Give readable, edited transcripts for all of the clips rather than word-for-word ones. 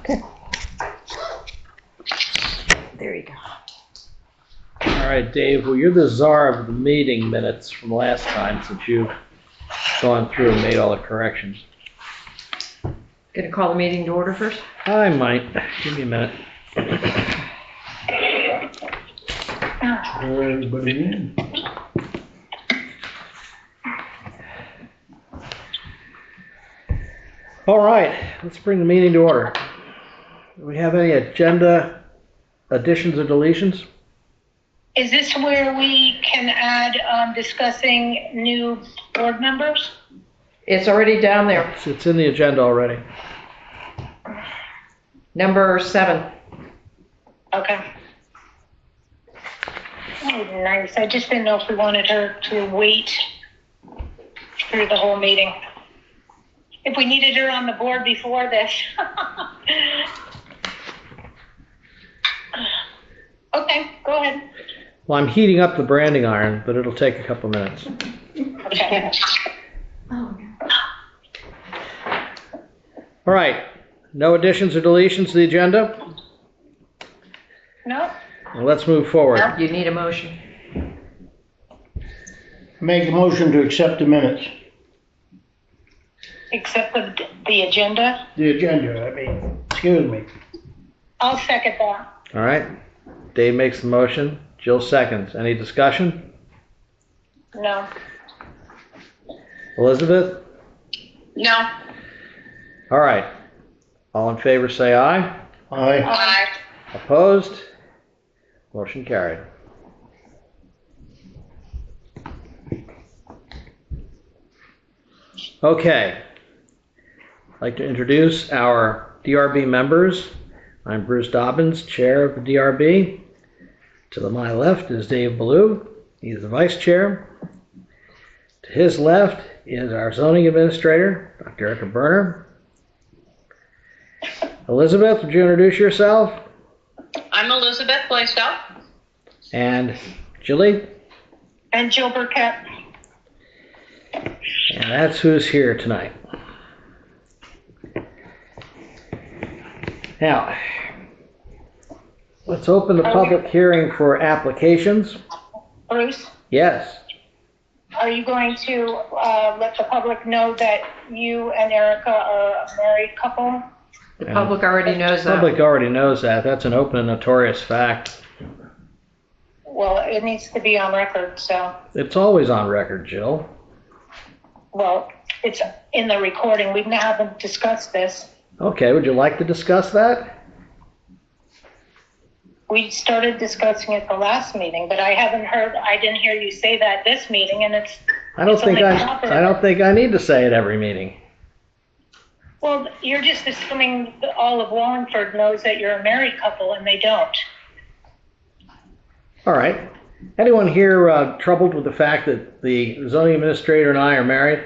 Okay. There you go. All right, Dave, well, you're the czar of the meeting minutes from last time since you've gone through and made all the corrections. Gonna call the meeting to order first? I might. Give me a minute. Everybody in? All right, let's bring the meeting to order. Do we have any agenda additions or deletions? Is this where we can add discussing new board members? It's already down there. It's in the agenda already. Number 7. Okay. Oh, nice. I just didn't know if we wanted her to wait through the whole meeting. If we needed her on the board before this. Okay, go ahead. Well, I'm heating up the branding iron, but it'll take a couple minutes. Okay. All right, no additions or deletions to the agenda? No? Well, let's move forward. You need a motion. Make a motion to accept the minutes. Except for the agenda? The agenda, I mean, excuse me. I'll second that. All right, Dave makes the motion, Jill seconds. Any discussion? No. Elizabeth? No. All right, all in favor say aye. Aye. Aye. Opposed? Motion carried. Okay. I'd like to introduce our DRB members. I'm Bruce Dobbins, Chair of the DRB. To my left is Dave Ballou. He's the Vice Chair. To his left is our Zoning Administrator, Dr. Erica Berner. Elizabeth, would you introduce yourself? I'm Elizabeth Blaisdell. And Julie? And Jill Burkett. And that's who's here tonight. Now, let's open the public hearing for applications. Bruce, Yes. are you going to let the public know that you and Erica are a married couple? The public already knows The that. public already knows that. That's an open and notorious fact. Well, it needs to be on record, so, It's always on record, Jill. well, it's in the recording. We haven't discussed this. Okay, would you like to discuss that? We started discussing it the last meeting, but I didn't hear you say that this meeting, and it's, I don't It's think only I proper. don't think I need to say it every meeting. well, you're just assuming that all of Wallingford knows that you're a married couple, and they don't. All right. Anyone here troubled with the fact that the zoning administrator and I are married?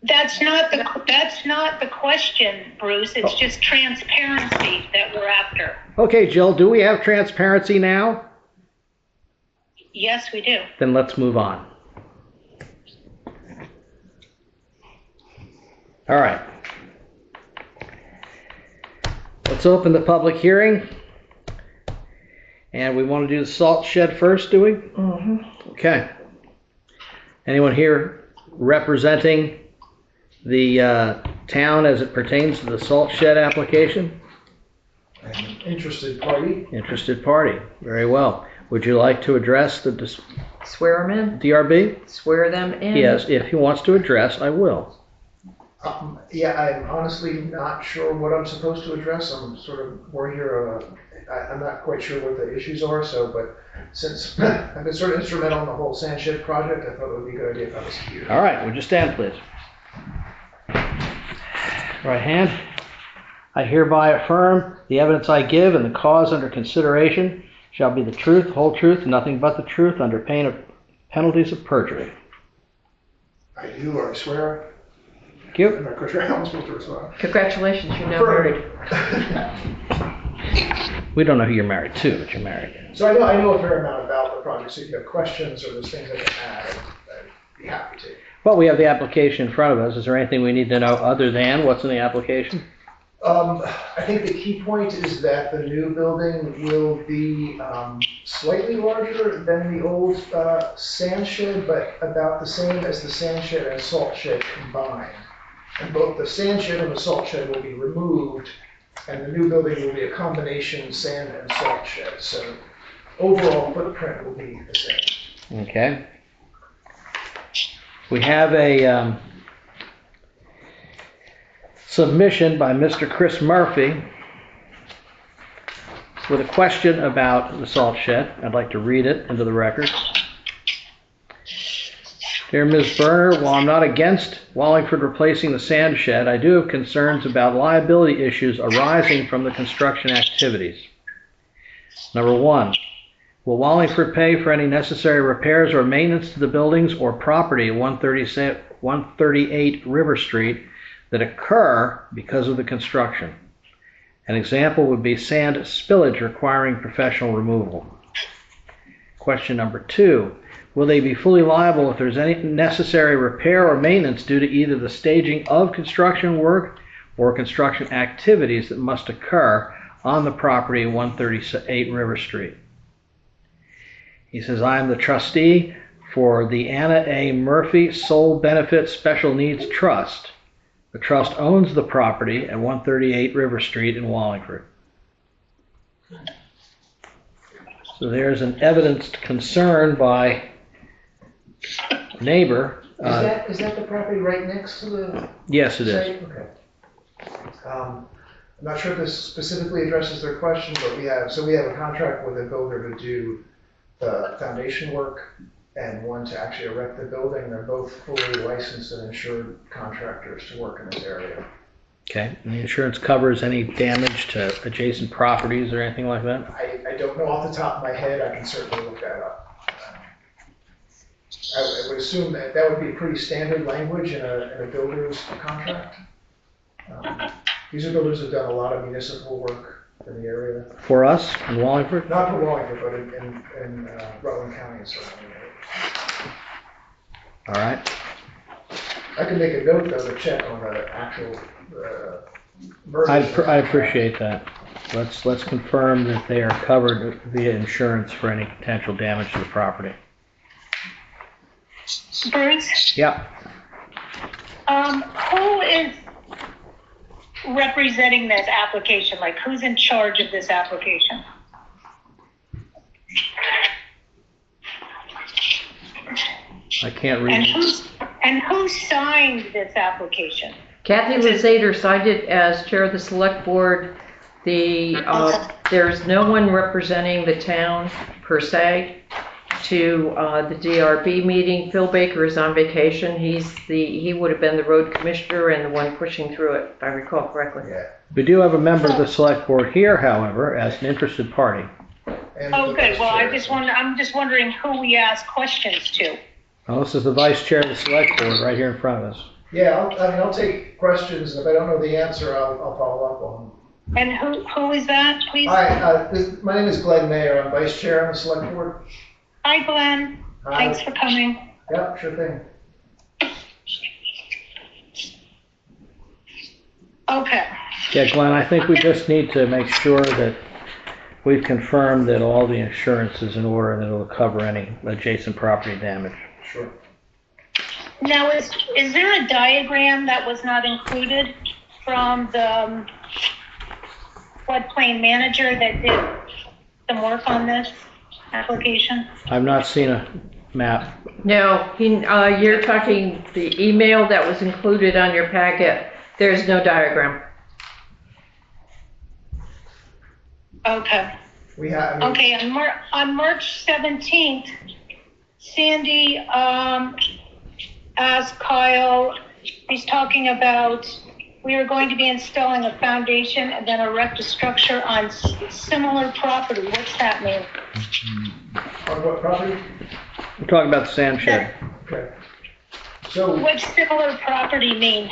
That's not the question, Bruce. It's just transparency that we're after. Okay, Jill, do we have transparency now? Yes, we do. Then let's move on. All right. Let's open the public hearing. And we want to do the salt shed first, do we? Mm-hmm. Okay. Anyone here representing the town as it pertains to the salt shed application? I'm an interested party. Interested party. Very well. Would you like to address the Swear them in. DRB? Swear them in. Yes, if he wants to address, I will. Yeah, I'm honestly not sure what I'm supposed to address. We're here, I'm not quite sure what the issues are, but since I've been sort of instrumental in the whole sand shed project, I thought it would be a good idea if I was here. All right, would you stand, please? Right hand. I hereby affirm the evidence I give and the cause under consideration shall be the truth, whole truth, and nothing but the truth under pain of penalties of perjury. I do, or I swear. Thank you. I'm not quite sure how I'm supposed to respond. Congratulations, you're now married. We don't know who you're married to, but you're married. So I know a fair amount about the project, so if you have questions or there's things I can add, I'd be happy to. Well, we have the application in front of us. Is there anything we need to know other than what's in the application? I think the key point is that the new building will be slightly larger than the old sand shed, but about the same as the sand shed and salt shed combined. And both the sand shed and the salt shed will be removed, and the new building will be a combination sand and salt shed. So overall footprint will be the same. Okay. We have a submission by Mr. Chris Murphy with a question about the salt shed. I'd like to read it into the record. Dear Ms. Berner, while I'm not against Wallingford replacing the sand shed, I do have concerns about liability issues arising from the construction activities. Number one, will Wallingford pay for any necessary repairs or maintenance to the buildings or property at 138 River Street that occur because of the construction? An example would be sand spillage requiring professional removal. Question number two, will they be fully liable if there's any necessary repair or maintenance due to either the staging of construction work or construction activities that must occur on the property at 138 River Street? He says, I am the trustee for the Anna A. Murphy Sole Benefit Special Needs Trust. The trust owns the property at 138 River Street in Wallingford. So there's an evidenced concern by a neighbor. Is that the property right next to the Yes, it is. site? Okay. I'm not sure if this specifically addresses their question, but we have a contract with a builder to do the foundation work and one to actually erect the building. They're both fully licensed and insured contractors to work in this area. Okay. And the insurance covers any damage to adjacent properties or anything like that? I don't know off the top of my head. I can certainly look that up. I would assume that would be pretty standard language in a builder's contract. These are builders who've done a lot of municipal work in the area. For us in Wallingford? Not for Wallingford, but in Rutland County and surrounding areas. All right. I can make a note though to check on the actual verbiage. I appreciate that. Let's confirm that they are covered via insurance for any potential damage to the property. Bruce, Yeah. who is representing this application? Like, who's in charge of this application? I can't read. And who signed this application? Kathy Lazader signed it as chair of the select board. There's no one representing the town per se to the DRB meeting. Phil Baker is on vacation. He would have been the road commissioner and the one pushing through it, if I recall correctly. Yeah. We do have a member of the select board here, however, as an interested party. And Oh, the good. vice Well, chair. I'm just wondering who we ask questions to. Well, this is the vice chair of the select board right here in front of us. Yeah, I'll take questions, and if I don't know the answer, I'll follow up on them. And who is that, please? Hi, my name is Glenn Mayer. I'm vice chair on the select board. Hi, Glenn. Hi. Thanks for coming. Yep, sure thing. Okay. Yeah, Glenn, I think we just need to make sure that we've confirmed that all the insurance is in order and that it'll cover any adjacent property damage. Sure. Now, is there a diagram that was not included from the floodplain manager that did some work on this application? I've not seen a map. No, you're talking the email that was included on your packet. There's no diagram. Okay. We have. Okay, on March 17th, Sandy asked Kyle, he's talking about, we are going to be installing a foundation and then erect a structure on similar property. What's that mean? On what property? We're talking about the sand shed. Okay. So. What's similar property mean?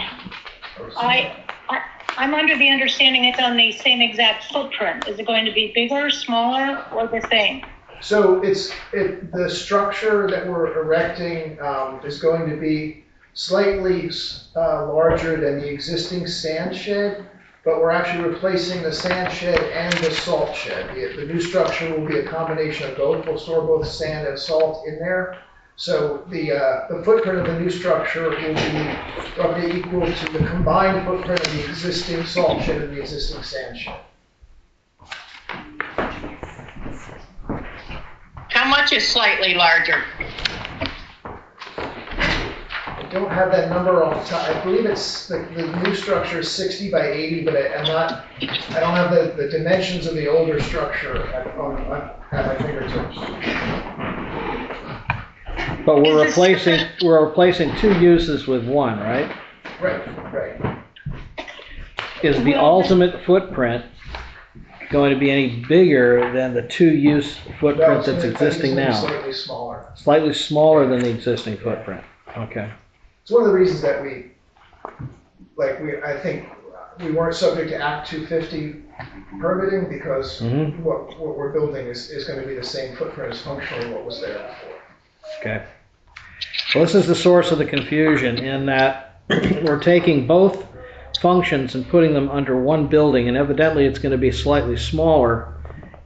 I'm under the understanding it's on the same exact footprint. Is it going to be bigger, smaller, or the same? So the structure that we're erecting is going to be slightly larger than the existing sand shed, but we're actually replacing the sand shed and the salt shed. The new structure will be a combination of both. We'll store both sand and salt in there. So the footprint of the new structure will be roughly equal to the combined footprint of the existing salt shed and the existing sand shed. How much is slightly larger? I don't have that number off the top. I believe it's, the new structure is 60 by 80, but I don't have the dimensions of the older structure at my fingertips. But we're replacing two uses with one, right? Right. Is the ultimate footprint going to be any bigger than the two-use footprint that's existing now? Slightly smaller. Slightly smaller than the existing footprint. Okay. It's one of the reasons that I think we weren't subject to Act 250 permitting, because what we're building is going to be the same footprint as functionally what was there before. Okay. Well, this is the source of the confusion in that we're taking both functions and putting them under one building, and evidently it's going to be slightly smaller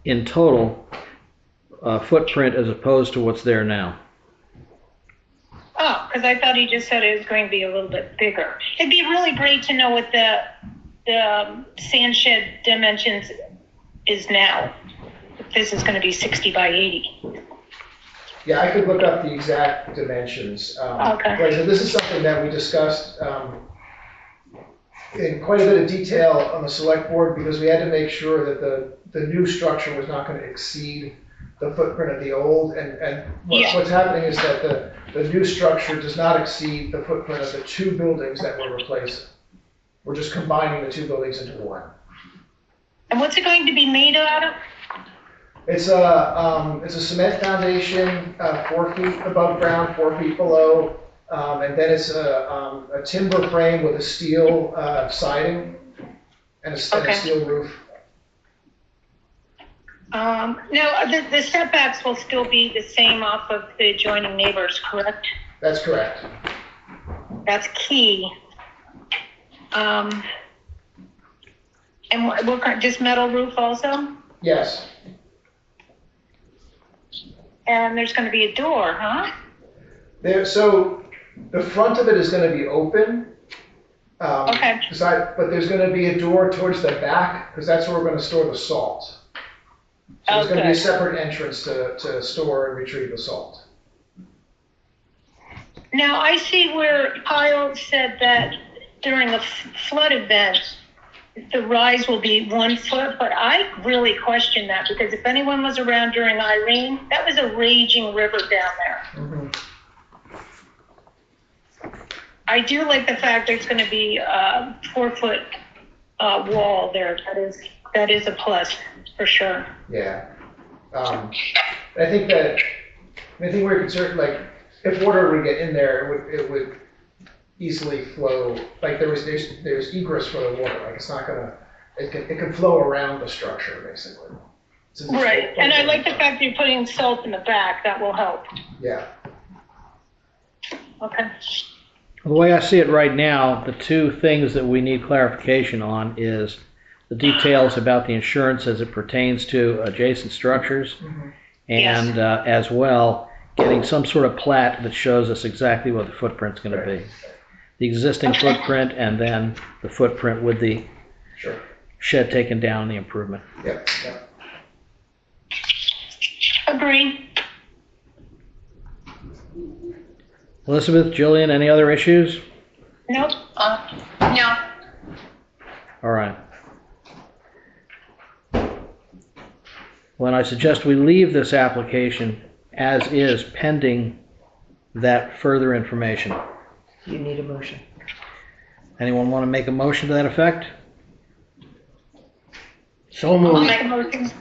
in total footprint as opposed to what's there now. Oh, because I thought he just said it was going to be a little bit bigger. It'd be really great to know what the sand shed dimensions is now. If this is going to be 60 by 80. Yeah, I could look up the exact dimensions. Okay. Like I said, this is something that we discussed in quite a bit of detail on the select board, because we had to make sure that the new structure was not going to exceed the footprint of the old. And what's happening is that the new structure does not exceed the footprint of the two buildings that we're replacing. We're just combining the two buildings into one. And what's it going to be made out of? It's a cement foundation, 4 feet above ground, 4 feet below, and then it's a timber frame with a steel siding and a steel roof. Now, the setbacks will still be the same off of the adjoining neighbors, correct? That's correct. That's key. And what kind, just metal roof also? Yes. And there's going to be a door, huh? So the front of it is going to be open. Okay. But there's going to be a door towards the back, because that's where we're going to store the salt. So there's going to be a separate entrance to store and retrieve the salt. Now, I see where Kyle said that during a flood event, the rise will be 1 foot, but I really question that, because if anyone was around during Irene, that was a raging river down there. Mm-hmm. I do like the fact there's going to be a 4 foot wall there. That is a plus for sure. Yeah. I think we're concerned, like, if water would get in there, it would easily flow. Like there's egress for the water. Like it's not gonna, it can flow around the structure basically. Right, and I like the fact that you're putting salt in the back. That will help. Yeah. Okay. The way I see it right now, the two things that we need clarification on is the details about the insurance as it pertains to adjacent structures, and as well, getting some sort of plat that shows us exactly what the footprint's going to be. The existing footprint, and then the footprint with the shed taken down and the improvement. Yep. Agree. Elizabeth, Jillian, any other issues? Nope. No. All right. Well, I suggest we leave this application as is, pending that further information. You need a motion. Anyone want to make a motion to that effect? So I'll moved. make a motion.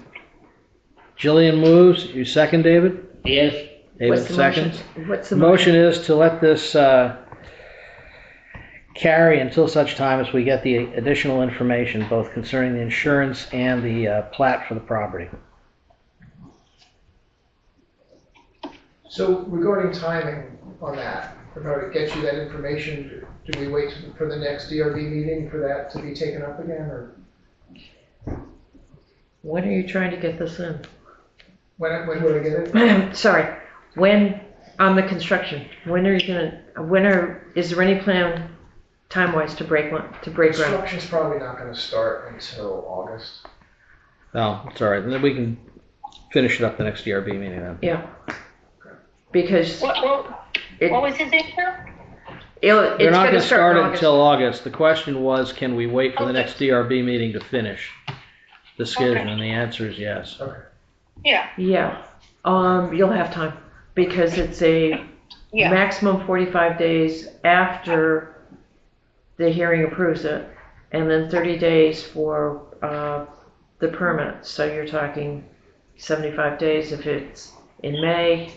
Jillian moves. You second, David? Yes. David What's the seconds. motion? What's the The motion is to let this carry until such time as we get the additional information, both concerning the insurance and the plat for the property. So regarding timing on that, in order to get you that information, do we wait for the next DRB meeting for that to be taken up again, or When are you trying to get this in? when would I get it? Sorry, when, on the construction, when are you gonna, is there any plan time-wise to break ground? Construction's probably not gonna start until August. No, it's all right. Then we can finish it up the next DRB meeting then. Yeah. Because What was his answer? They're it's not gonna gonna start in it August. until August. The question was, can we wait for the Okay. next DRB meeting to finish the schedule? Okay. And the answer is yes. Yeah, Yeah, you'll have time, because it's a yeah. maximum 45 days after the hearing approves it, and then 30 days for, the permit, so you're talking 75 days if it's in May,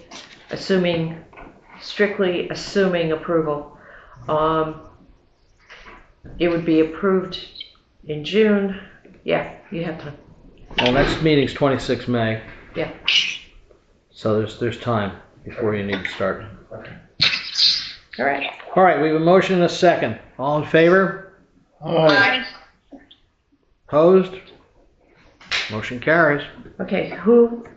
strictly assuming approval. It would be approved in June, yeah, you have time, Well, next meeting's 26 May. Yeah. So there's time before you need to start. all right. All right, we have a motion and a second. All in favor? Aye. Opposed? Motion carries. Okay,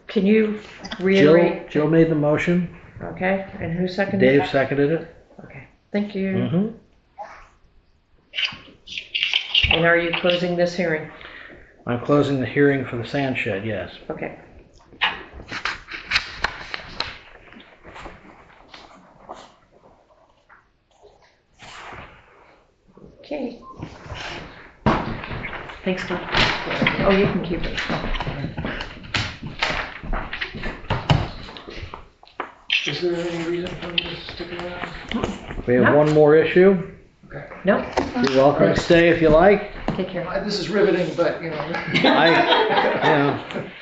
can you Jill, reiterate? Jill made the motion. Okay, and who seconded? Dave seconded it. Okay, thank you. Mm-hmm. And are you closing this hearing? I'm closing the hearing for the sand shed, yes. Okay. Okay. Thanks, Glenn. Oh, you can keep it. Is there any reason for me to stick around? We have No. one more issue. No, You're welcome to stay if you like. take care. This is riveting, but, you know.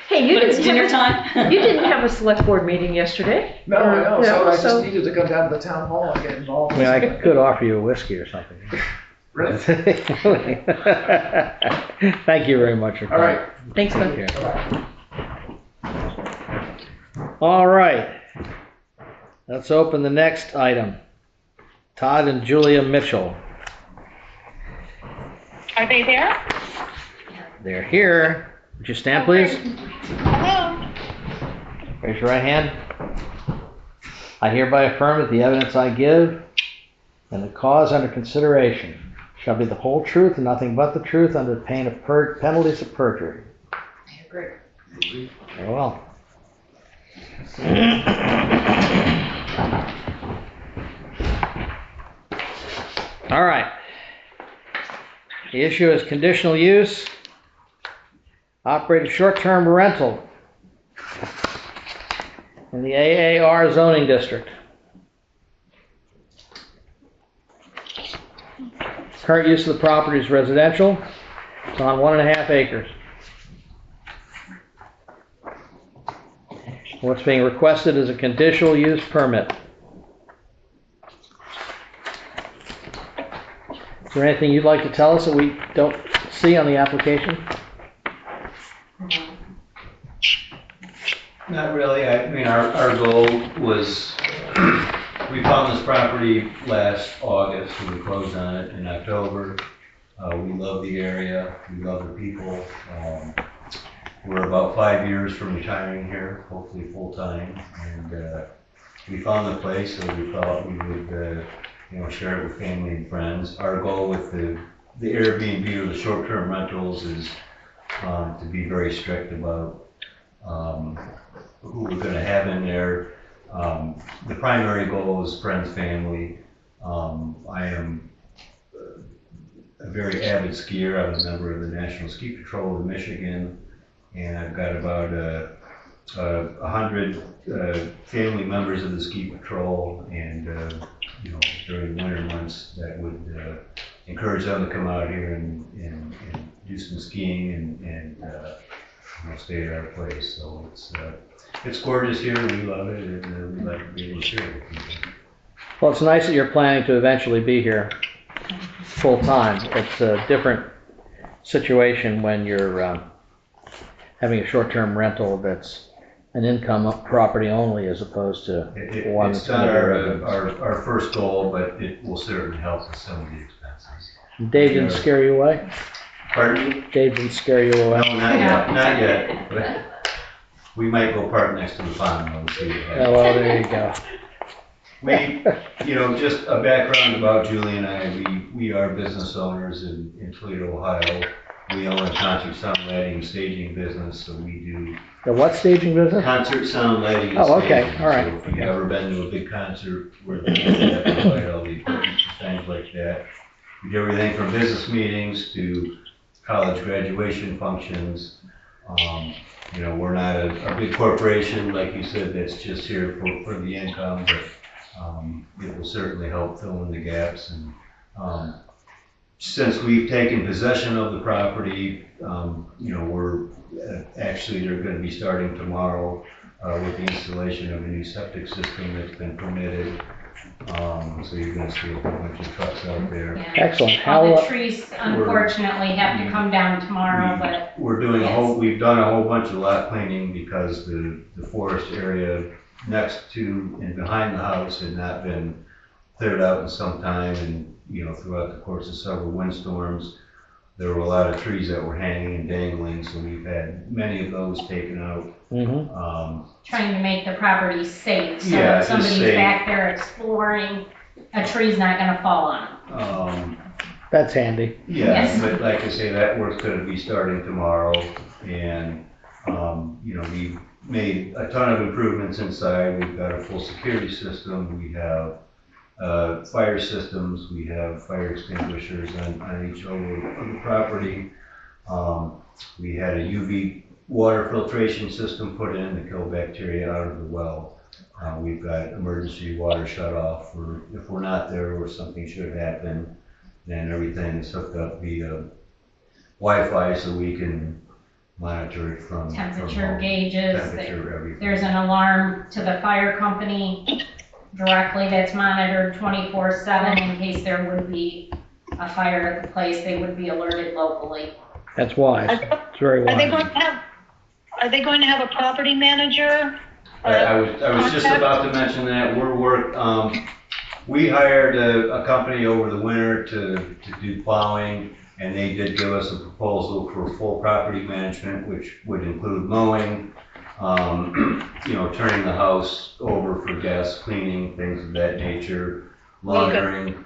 Hey, you But it's didn't dinner have, time. you didn't have a select board meeting yesterday. No, I know, so I just so- needed to come down to the town hall and get involved. I mean, I could offer you a whiskey or something. Really? Thank you very much for All coming. right. Thanks, Take Glenn. care. All right. Let's open the next item. Todd and Julia Mitchell. Are they there? They're here. Would you stand, please? Hello? Raise your right hand. I hereby affirm that the evidence I give and the cause under consideration shall be the whole truth and nothing but the truth under the pain of penalties of perjury. Great. Very well. All right. The issue is conditional use, operated short-term rental in the AAR zoning district. Current use of the property is residential. It's on 1.5 acres. What's being requested is a conditional use permit. Is there anything you'd like to tell us that we don't see on the application? Not really. I mean, our goal was, we found this property last August and we closed on it in October. We love the area. We love the people. We're about 5 years from retiring here, hopefully full-time. And we found the place, so we thought we would share it with family and friends. Our goal with the Airbnb or the short-term rentals is to be very strict about who we're going to have in there. The primary goal is friends, family. I am a very avid skier. I'm a member of the National Ski Patrol of Michigan, and I've got about 100 family members of the ski patrol, and during winter months that would encourage them to come out here and do some skiing and stay at our place. So it's gorgeous here, we love it, and we'd like to be able to share it with people. Well, it's nice that you're planning to eventually be here full-time. It's a different situation when you're having a short-term rental that's an income property only as opposed to one It's that's not gonna be residence. our first goal, but it will certainly help with some of the expenses. Dave didn't scare you away? Pardon me? Dave didn't scare you No, away? not yet, not yet. But we might go park next to the pond, we'll see what Oh, happens. well, there you go. We, just a background about Julie and I, we are business owners in Toledo, Ohio. We own a concert sound lighting and staging business, so we do The what staging business? concert sound lighting and Oh, okay, staging. all right, So if you've okay. ever been to a big concert where they have to light all the equipment and things like that. We do everything from business meetings to college graduation functions. We're not a big corporation, like you said, that's just here for the income, but it will certainly help fill in the gaps. And since we've taken possession of the property, we're actually, they're going to be starting tomorrow with the installation of a new septic system that's been permitted. So you're going to see a whole bunch of trucks out there. Yeah. Excellent. All How, the trees unfortunately have to come down tomorrow, but We're doing we've done a whole bunch of lot cleaning because the forest area next to and behind the house had not been cleared out in some time, and, throughout the course of several windstorms, there were a lot of trees that were hanging and dangling, so we've had many of those taken out. trying to make the property safe. So Yeah, if just somebody's safe. back there exploring, a tree's not gonna fall on them. that's handy. Yeah, Yes. but like I say, that work's gonna be starting tomorrow, and, we've made a ton of improvements inside. We've got a full security system, we have, fire systems, we have fire extinguishers on each over of the property. We had a UV water filtration system put in to kill bacteria out of the well. We've got emergency water shut off for if we're not there or something should happen, then everything is hooked up via Wi-Fi so we can monitor it from Temperature home. gauges, Temperature, everything. there's an alarm to the fire company directly that's monitored 24/7 in case there would be a fire at the place. They would be alerted locally. That's wise. It's very Are they wise. going to have a property manager? I was just about to mention that, we hired a company over the winter to do plowing, and they did give us a proposal for full property management, which would include mowing, turning the house over for gas cleaning, things of that nature, laundering.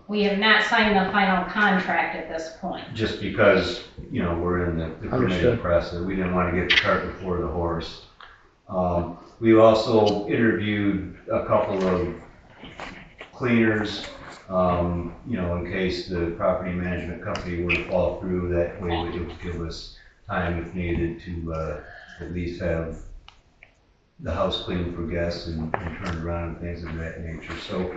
We have not signed the final contract at this point. Just because, we're in the permitting Understood. process, we didn't want to get the cart before the horse. We also interviewed a couple of cleaners, in case the property management company were to fall through, that way it would give us time if needed to at least have the house cleaned for guests and turned around and things of that nature. So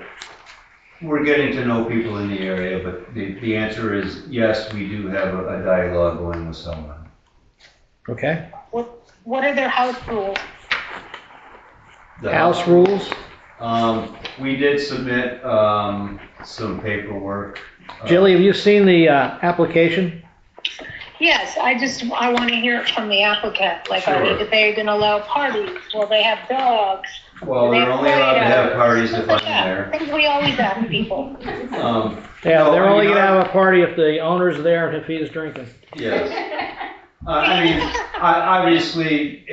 we're getting to know people in the area, but the answer is yes, we do have a dialogue going with someone. Okay. What are their house rules? The House rules? We did submit some paperwork. Jilly, have you seen the application? Yes, I want to hear it from the applicant. Like, Sure. are they going to allow parties? Will they have dogs? Well, they're only allowed to have parties if I'm there. Things we always ask people. Yeah, No, they're only you gonna know- have a party if the owner's there and if he's drinking. Yes. Obviously,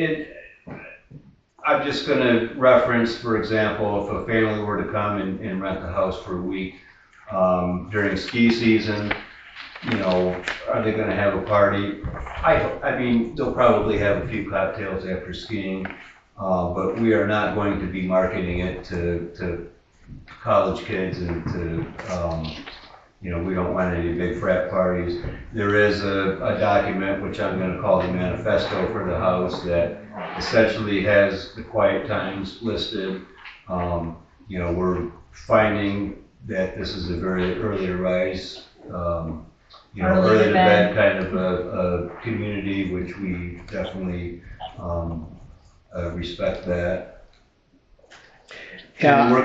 I'm just gonna reference, for example, if a family were to come and rent the house for a week, during ski season, are they gonna have a party? I mean, they'll probably have a few cocktails after skiing, but we are not going to be marketing it to college kids and to, we don't want any big frat parties. There is a document, which I'm gonna call the manifesto for the house, that essentially has the quiet times listed. We're finding that this is a very early to rise, early to bed kind of a community, which we definitely respect that. Yeah. And we're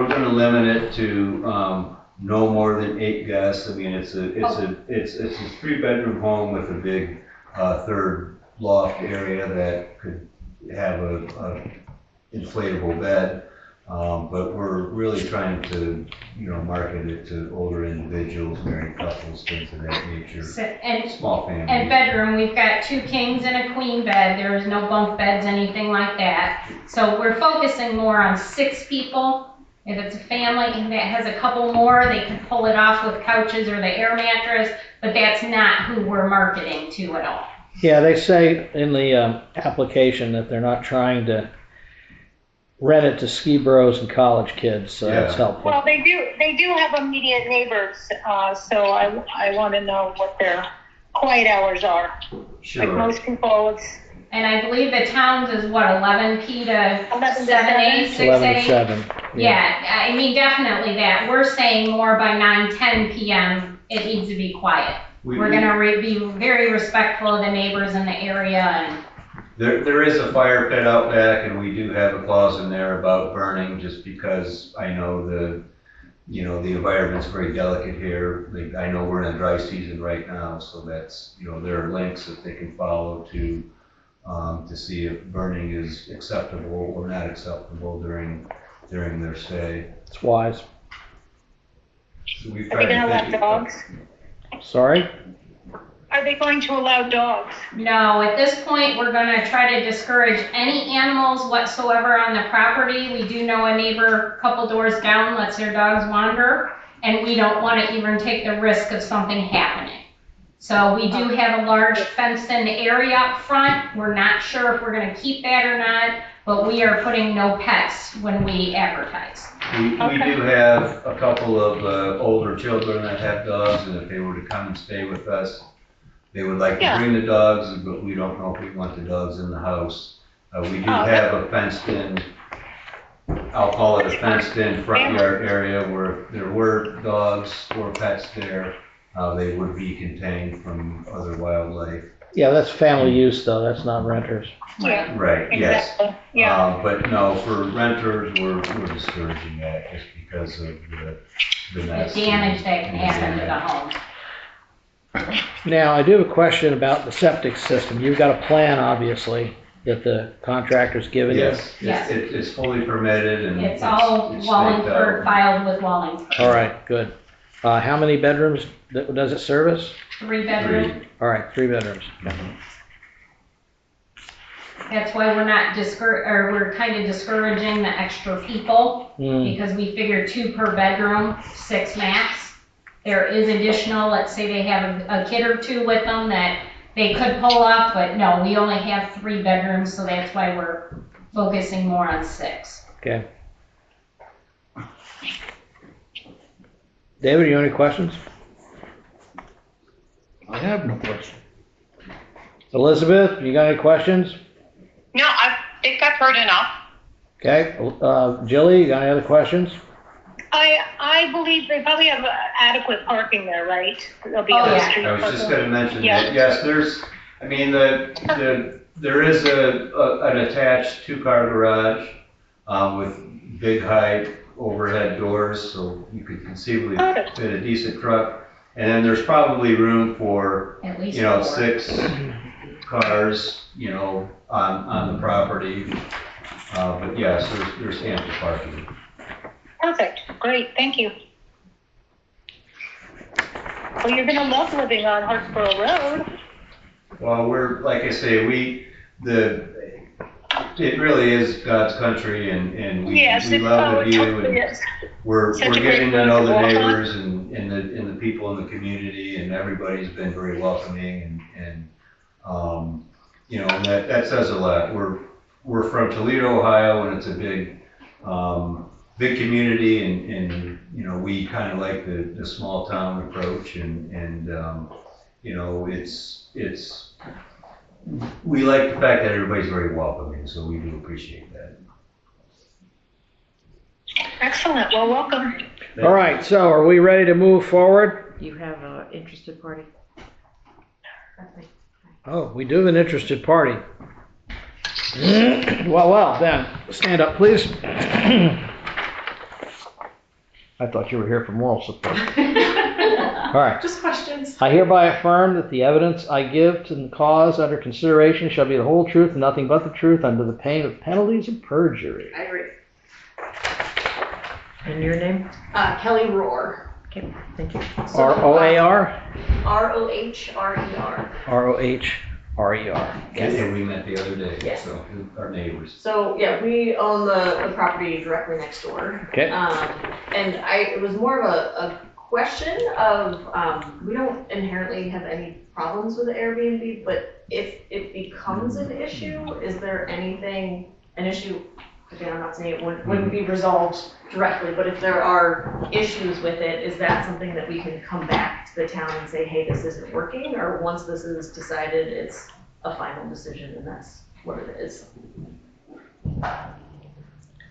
gonna limit it to no more than 8 guests. I mean, it's a 3-bedroom home with a big third loft area that could have a inflatable bed. But we're really trying to, market it to older individuals, married couples, things of that nature, And small families. And bedroom, we've got 2 kings and a queen bed. There is no bunk beds, anything like that. So we're focusing more on 6 people. If it's a family that has a couple more, they can pull it off with couches or the air mattress, but that's not who we're marketing to at all. Yeah, they say in the application that they're not trying to rent it to ski bros and college kids, so that's Yeah. helpful. Well, they do have immediate neighbors, so I want to know what their quiet hours are. Like Sure. most people, it's And I believe the towns is what, 11 p to 11 to 7 7? 6 11 to 8? 7. Yeah, I mean, definitely that. We're saying more by 9, 10 p.m. it needs to be quiet. We're gonna be very respectful of the neighbors in the area and. There is a fire pit out back, and we do have a clause in there about burning, just because I know the environment's very delicate here. I know we're in a dry season right now, so that's, there are links that they can follow to see if burning is acceptable or not acceptable during their stay. It's wise. So we've Are they tried gonna to allow think- dogs? Sorry? Are they going to allow dogs? No, at this point, we're gonna try to discourage any animals whatsoever on the property. We do know a neighbor a couple doors down lets their dogs wander, and we don't wanna even take the risk of something happening. So we do have a large fenced-in area up front. We're not sure if we're gonna keep that or not, but we are putting no pets when we advertise. We Okay. do have a couple of older children that have dogs, and if they were to come and stay with us, they would like to Yeah. bring the dogs, but we don't know if we want the dogs in the house. We do Oh, okay. have a fenced-in, I'll call it a fenced-in front yard area where if there were dogs or pets there, they would be contained from other wildlife. Yeah, that's family use though, that's not renters. Yeah, Right, yes. exactly, yeah. But no, for renters, we're discouraging that just because of the The mess. damage that can happen to the home. Now, I do have a question about the septic system. You've got a plan, obviously, that the contractor's given you? Yes, Yes. it's fully permitted and. It's all it's Wallingford, staked filed with Wallingford. All right, good. How many bedrooms does it service? 3 out. bedroom. All right, 3 bedrooms. That's why we're not we're kind of discouraging the extra people, because we figure 2 per bedroom, 6 max. There is additional, let's say they have a kid or 2 with them that they could pull up, but no, we only have 3 bedrooms, so that's why we're focusing more on 6. Okay. David, you have any questions? I have no question. Elizabeth, you got any questions? No, I think I've heard enough. Okay, Jilly, you got any other questions? I believe they probably have adequate parking there, right? There'll be Oh, on the yeah. street I was just parking. gonna mention Yeah. that, yes, there is an attached 2-car garage, with big height overhead doors, so you could conceivably Perfect. fit a decent truck. And then there's probably room for, At least 4. 6 cars, on the property. But yes, there's ample parking. Perfect, great, thank you. Well, you're gonna love living on Hartsboro Road. Well, like I say, it really is God's country and we Yes, we love the it view totally and is. we're Such a great getting to place know to the walk on. neighbors and the people in the community and everybody's been very welcoming and and that says a lot. We're from Toledo, Ohio, and it's a big community and we kind of like the small town approach and it's we like the fact that everybody's very welcoming, so we do appreciate that. Excellent, well, welcome. All right, so are we ready to move forward? You have an interested party? Oh, we do have an interested party. Well, then, stand up, please. I thought you were here for moral support. All right. Just questions. I hereby affirm that the evidence I give to the cause under consideration shall be the whole truth and nothing but the truth under the pain of penalties of perjury. I agree. And your name? Kelly Rohr. Okay, thank you. R-O-A-R? R-O-H-R-E-R. R-O-H-R-E-R. And we met the other day, Yes. so, our neighbors. So, yeah, we own the property directly next door. Okay. And it was more of a question of, we don't inherently have any problems with the Airbnb, but if it becomes an issue, is there an issue, again, I'm not saying it wouldn't be resolved directly, but if there are issues with it, is that something that we can come back to the town and say, hey, this isn't working? Or once this is decided, it's a final decision and that's what it is?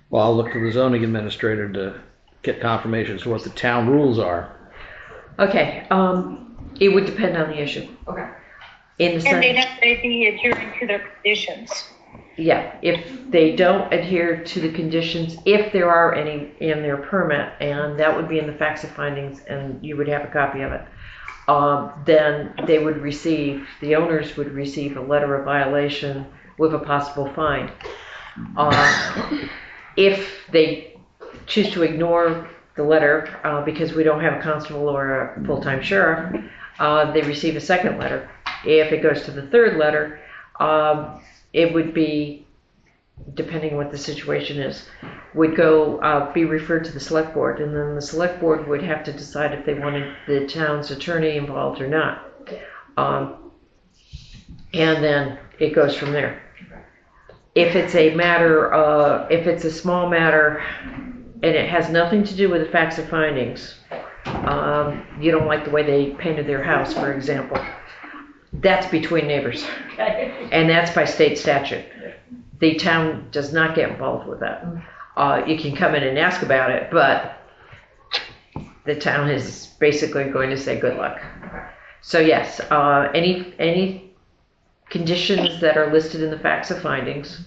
Well, I'll look to the zoning administrator to get confirmations of what the town rules are. Okay, it would depend on the issue. Okay. In the And they'd sense, have to be adhering to their conditions. yeah, if they don't adhere to the conditions, if there are any in their permit, and that would be in the facts of findings, and you would have a copy of it, then they would receive, the owners would receive a letter of violation with a possible fine. If they choose to ignore the letter, because we don't have a constable or a full-time sheriff, they receive a second letter. If it goes to the third letter, it would be, depending what the situation is, would go, be referred to the select board, and then the select board would have to decide if they wanted the town's attorney involved or not. And then it goes from there. If it's a matter, if it's a small matter, and it has nothing to do with the facts of findings, you don't like the way they painted their house, for example, that's between neighbors. And that's by state statute. The town does not get involved with that. You can come in and ask about it, but the town is basically going to say good luck. So yes, any conditions that are listed in the facts of findings,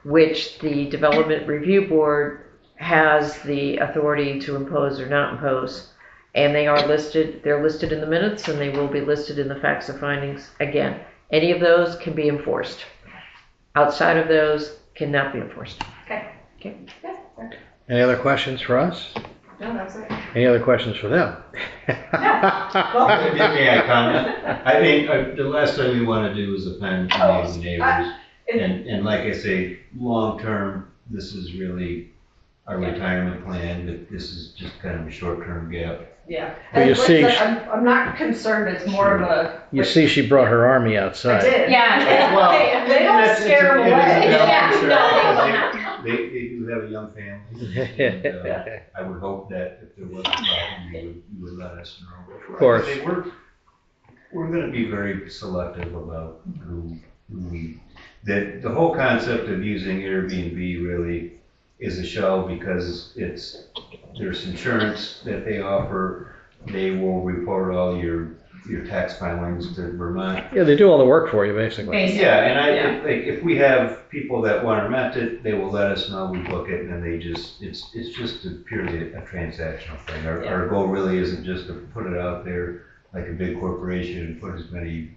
which the Development Review Board has the authority to impose or not impose, and they are listed, they're listed in the minutes, and they will be listed in the facts of findings. Again, any of those can be enforced. Outside of those, cannot be enforced. Okay. Okay. Yeah. Any other questions for us? No, that's it. Any other questions for them? May I comment? I think the last thing we want to do is offend any of the neighbors. And like I say, long-term, this is really our retirement plan, but this is just kind of a short-term gap. Yeah. But you Like I see- said, I'm not concerned, it's more of a. You see, she brought her army I outside. did. Yeah. Well, They don't scare them away. Yeah, no, they will not. They do have a young family, and I would hope that if there was a problem, you would let us know. Of course. I think we're gonna be very selective about who we, the whole concept of using Airbnb really is a show because there's insurance that they offer. They will report all your tax filings to Vermont. Yeah, they do all the work for you, basically. Basically. Yeah, and I think if we have people that want to rent it, they will let us know, we book it, and then it's just purely a transactional thing. Our goal really isn't just to put it out there like a big corporation and put as many,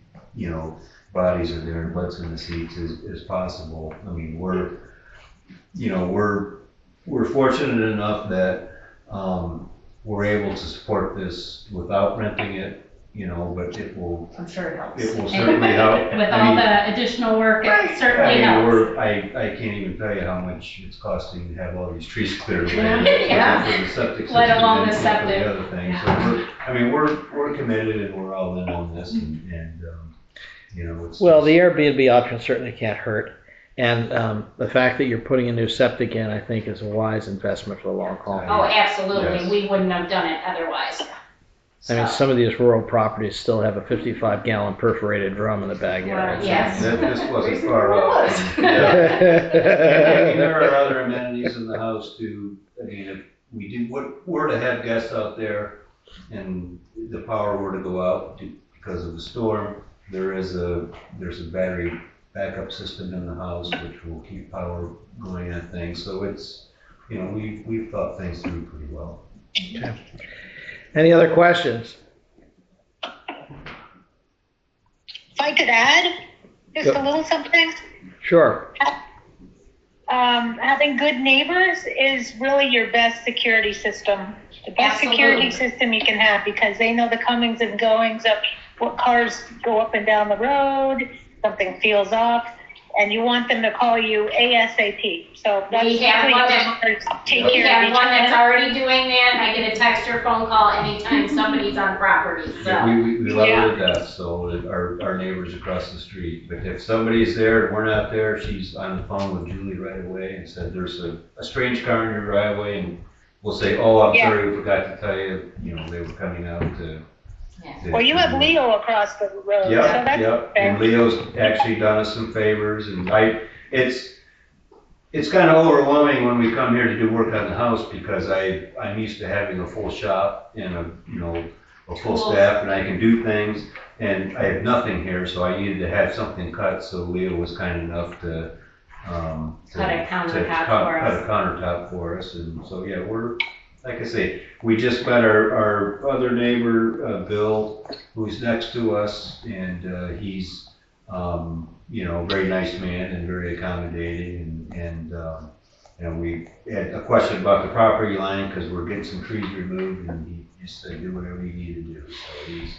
bodies in there and butts in the seats as possible. I mean, we're fortunate enough that, we're able to support this without renting it, but it will I'm sure it helps. it will certainly help. With all the additional work, it certainly helps. I can't even tell you how much it's costing to have all these trees cleared away. Yeah. For the septic system. Let alone the and for septic. other things. So we're committed and we're all in on this and it's. Well, the Airbnb option certainly can't hurt. And the fact that you're putting a new septic in, I think, is a wise investment for the long haul. Oh, absolutely. Yes. We wouldn't have done it otherwise. I mean, So, some of these rural properties still have a 55-gallon perforated drum in the backyard. Right, yes. This wasn't far off. Yeah. And there are other amenities in the house too. I mean, if we were to have guests out there and the power were to go out because of the storm, there's a battery backup system in the house which will keep power going on things. So it's, we've thought things through pretty well. Okay. Any other questions? I could add just Go. a little something, Sure. having good neighbors is really your best security system. The best security Absolutely. system you can have, because they know the comings and goings of what cars go up and down the road, something feels off, and you want them to call you ASAP. So that's We have really one neighbors take We care of have each one that's other. already doing that, and I get a text or phone call anytime somebody's on property, Yeah, so. we love Yeah. her to death, so our neighbors across the street. But if somebody's there and we're not there, she's on the phone with Julie right away and said, there's a strange car in your driveway, and we'll say, oh, I'm Yeah. sorry, we forgot to tell you, they were coming out to. Yeah. Well, you have Leo across the road, so Yep, that's yep, and Leo's actually done us some favors, and it's kind of overwhelming when we come here to do work on the house, because I'm used to having a full shop and a full Tools. staff, and I can do things, and I have nothing here, so I needed to have something cut, so Leo was kind enough to, Cut a countertop cut for a us. countertop for us, and so, yeah, we're, like I say, we just met our other neighbor, Bill, who's next to us, and, he's, very nice man and very accommodating, and we had a question about the property line, because we're getting some trees removed, and he just said, do whatever you need to do, so he's,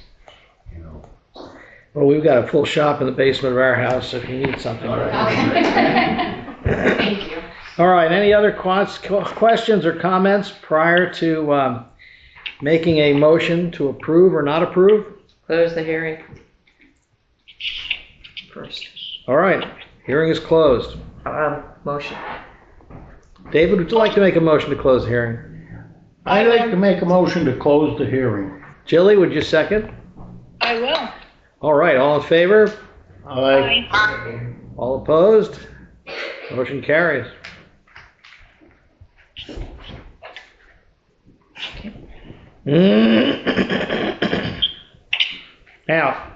Well, we've got a full shop in the basement of our house if you need something. All right. Okay. Thank you. All right, any other questions or comments prior to making a motion to approve or not approve? Close the hearing first. All right, hearing is closed. Motion. David, would you like to make a motion to close the hearing? I'd like to make a motion to close the hearing. Jilly, would you second? I will. All right, all in favor? Aye. All opposed? Motion carries. Now,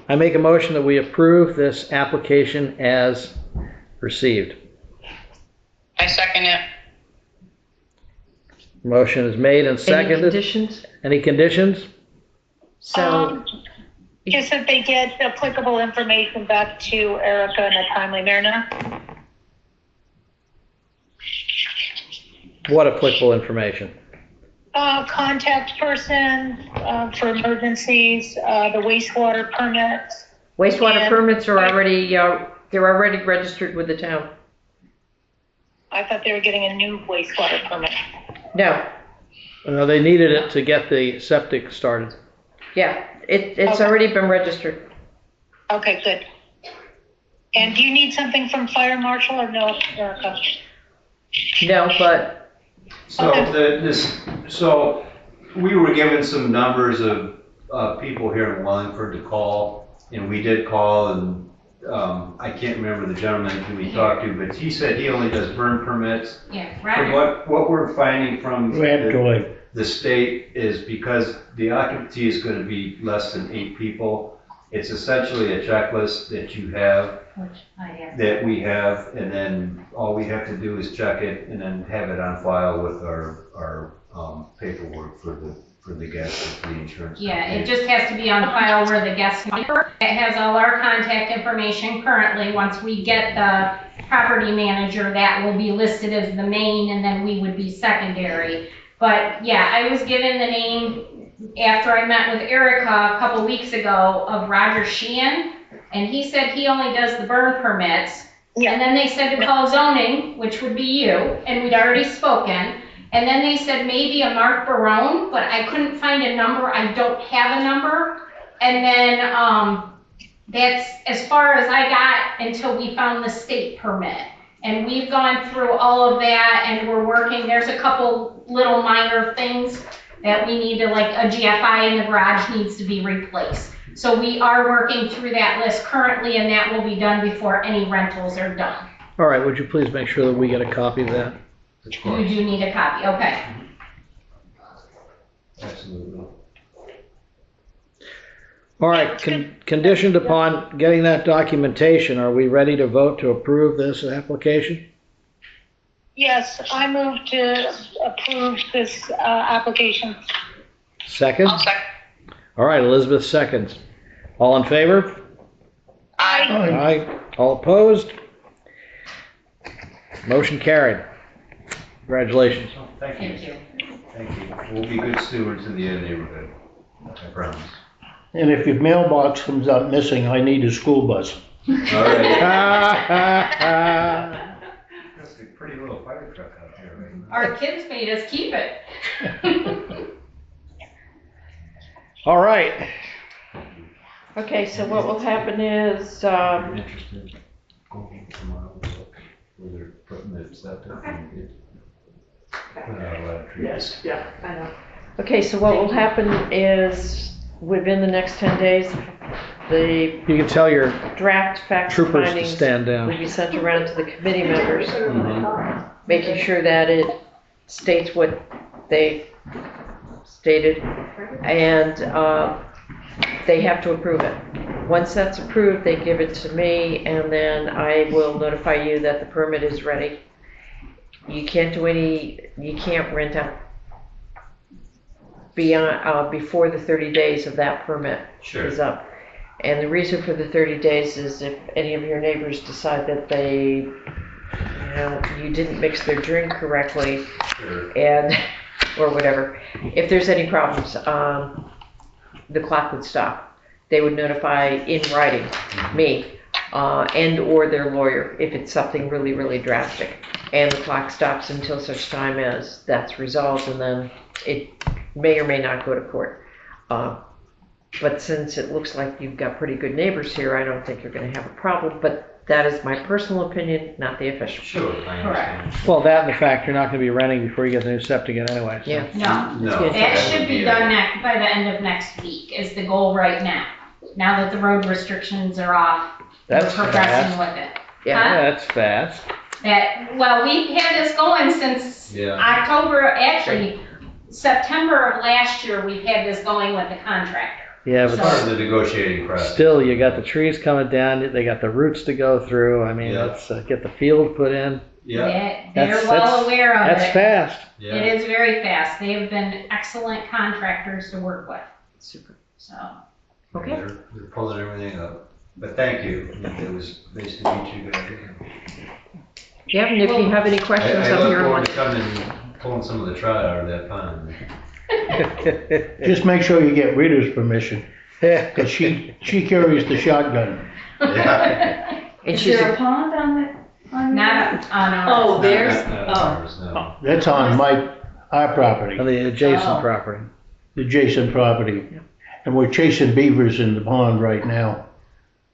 I make a motion that we approve this application as received. I second it. Motion is made and Any seconded. conditions? Any conditions? So, Just that they get applicable information back to Erica in a timely manner. What applicable information? Contact person, for emergencies, the wastewater permits. wastewater And- permits are already, they're already registered with the town. I thought they were getting a new wastewater permit. No, They needed it to get the septic started. yeah, it's Okay. already been registered. Okay, good. And do you need something from fire marshal or no, Erica? No, but So so we were given some numbers of people here in Wallingford to call, and we did call, and I can't remember the gentleman who we talked to, but he said he only does burn permits. Yeah, From Roger. what we're finding from Radjoy. the state is, because the occupancy is gonna be less than 8 people, it's essentially a checklist that you have, Which I have. that we have, and then all we have to do is check it and then have it on file with our paperwork for the guests, for the insurance. Yeah, company. it just has to be on file where the guest number. It has all our contact information currently. Once we get the property manager, that will be listed as the main, and then we would be secondary. But yeah, I was given the name after I met with Erica a couple weeks ago of Roger Sheehan, and he said he only does the burn permits. Yeah. And then they said to call zoning, which would be you, and we'd already spoken. And then they said maybe a Mark Barone, but I couldn't find a number. I don't have a number. And then, that's as far as I got until we found the state permit. And we've gone through all of that, and we're working. There's a couple little minor things that we need to, like a GFI in the garage needs to be replaced. So we are working through that list currently, and that will be done before any rentals are done. All right, would you please make sure that we get a copy of that? Of You course, do need a copy, okay. absolutely. All right, conditioned upon getting that documentation, are we ready to vote to approve this application? Yes, I move to approve this, application. Second? I'll second. All right, Elizabeth seconds. All in favor? Aye. Aye. All opposed? Motion carried. Congratulations. Thank you. Thank you. Thank you. We'll be good stewards in the neighborhood. I promise. And if your mailbox comes up missing, I need a school bus. All right. That's a pretty little fire truck out there right now. Our kids made us keep it. All right. Okay, so what will happen is, You're interested, go tomorrow, where they're putting the septic and it put out a lot of trees. Yes, yeah. I know. okay, so what will happen is, within the next 10 days, the You can tell your draft facts and troopers to findings stand will down. be sent around to the committee members, Mhm. making sure that it states what they stated, and they have to approve it. Once that's approved, they give it to me, and then I will notify you that the permit is ready. You can't rent out beyond, before the 30 days of that permit Sure. is up. And the reason for the 30 days is if any of your neighbors decide that you didn't mix their drink correctly, Sure. and, or whatever, if there's any problems, the clock would stop. They would notify in writing me, and or their lawyer if it's something really, really drastic. And the clock stops until such time as that's resolved, and then it may or may not go to court. But since it looks like you've got pretty good neighbors here, I don't think you're gonna have a problem, but that is my personal opinion, not the official. Sure, I understand. Well, that and the fact you're not gonna be renting before you get the new septic in anyway. So. Yeah. No, No. that should be done by the end of next week is the goal right now. Now that the road restrictions are off, we're That's progressing fast. with it. Yeah. Huh? Yeah, that's fast. Well, we've had this going since Yeah. October, actually, September of last year, we've had this going with the contractor. Yeah, It's but part of the negotiating process. still, you got the trees coming down, they got the roots to go through. I mean, Yeah. let's get the field put in. Yeah, They're That's- well that's- aware of That's it. fast. yeah. It is very fast. They have been excellent contractors to work with, Super. so. Okay. They're pulling everything up. But thank you. It was nice to meet you guys. Yeah, and if you have any questions, I I'm look here. forward to coming and pulling some of the trout out of that pond. Just make sure you get Rita's permission, Yeah. cause she carries the shotgun. Yeah. And Is she's there a a pond on Not on ours. Oh, there's, Not oh, ours, no. That's on our property, On the adjacent Oh. property. the adjacent property. And we're chasing beavers in the pond right now.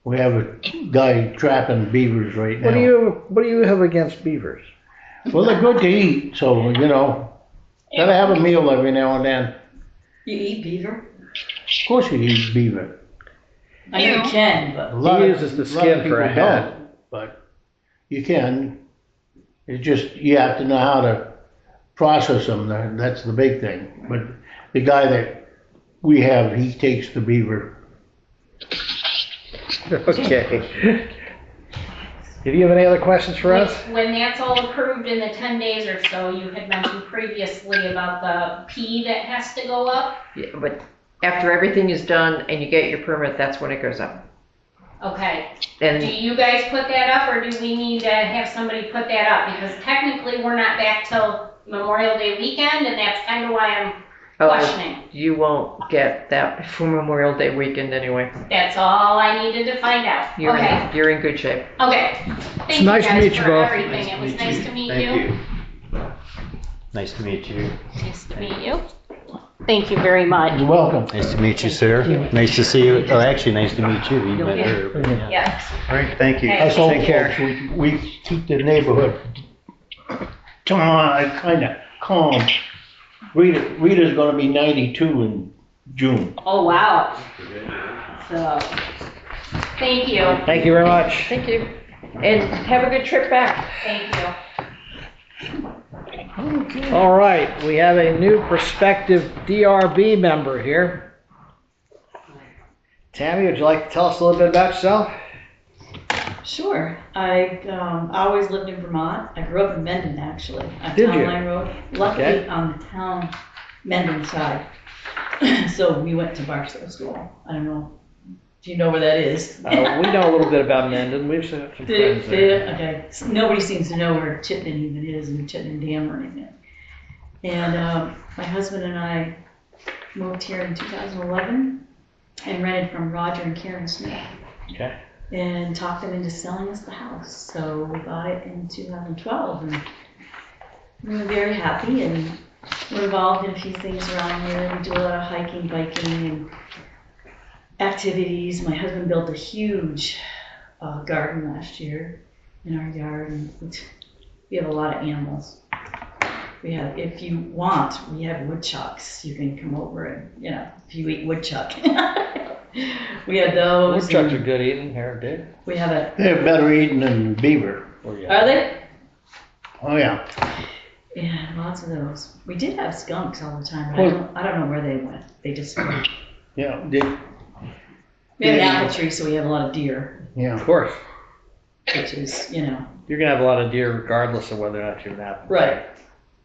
We have a guy trapping beavers right now. What do you have against beavers? Well, they're good to eat, so, gotta have a meal every now and then. you eat beaver? Of course you eat beaver. I know you can, but A lot He of- uses the a lot of skin for a people hat. don't, but you can. It's just, you have to know how to process them, that's the big thing. But the guy that we have, he takes the beaver. Okay. Do you have any other questions for us? When that's all approved in the 10 days or so, you had mentioned previously about the P that has to go up. Yeah, but after everything is done and you get your permit, that's when it goes up. Okay, do And you guys put that up or do we need to have somebody put that up? Because technically, we're not back till Memorial Day weekend and that's kind of why I'm questioning. you won't get that before Memorial Day weekend anyway. That's all I needed to find out. You're Okay, you're in good shape. okay. Thank you nice to guys meet you for both. everything. It was nice to meet Thank you. Nice to meet you. Nice to meet you. Thank you very much. You're welcome. Nice to meet you, sir. Nice to see you. Oh, actually, nice to meet you. You met her. but yeah. Yes. All right, thank you. Hey. Us old Take care. folks, we keep the neighborhood kinda calm. Rita's gonna be 92 in June. Oh, wow. So, thank you. Thank you very much. Thank you. And have a good trip back. Thank you. All right, we have a new prospective DRB member here. Tammy, would you like to tell us a little bit about yourself? sure. I always lived in Vermont. I grew up in Mendon, actually, on Did Town you? Line Road. Luckily, Okay. on the town Mendon side. So we went to Barstow School. I don't know. Do you know where that is? We know a little bit about Mendon. We've some friends there. Okay. Nobody seems to know where Chittenden even is in Chittenden Dam or anything. And my husband and I moved here in 2011 and rented from Roger and Karen Smith. Okay. And talked them into selling us the house. So we bought it in 2012 and we were very happy, and we're involved in a few things around here. We do a lot of hiking, biking, and activities. My husband built a huge garden last year in our yard, and we have a lot of animals. We have, if you want, we have woodchucks. You can come over and, you know, if you eat woodchuck. We have those. Woodchucks are good eating here, Dave. We have a. They're better eating than beaver. Oh, yeah. Are they? Oh, yeah. Yeah, lots of those. We did have skunks all the time, but I don't know where they went. They disappeared. Yeah, We have an apple tree, so we have a lot of deer, yeah. Of course. which is, you know, You're going to have a lot of deer regardless of whether or not you're an apple. right,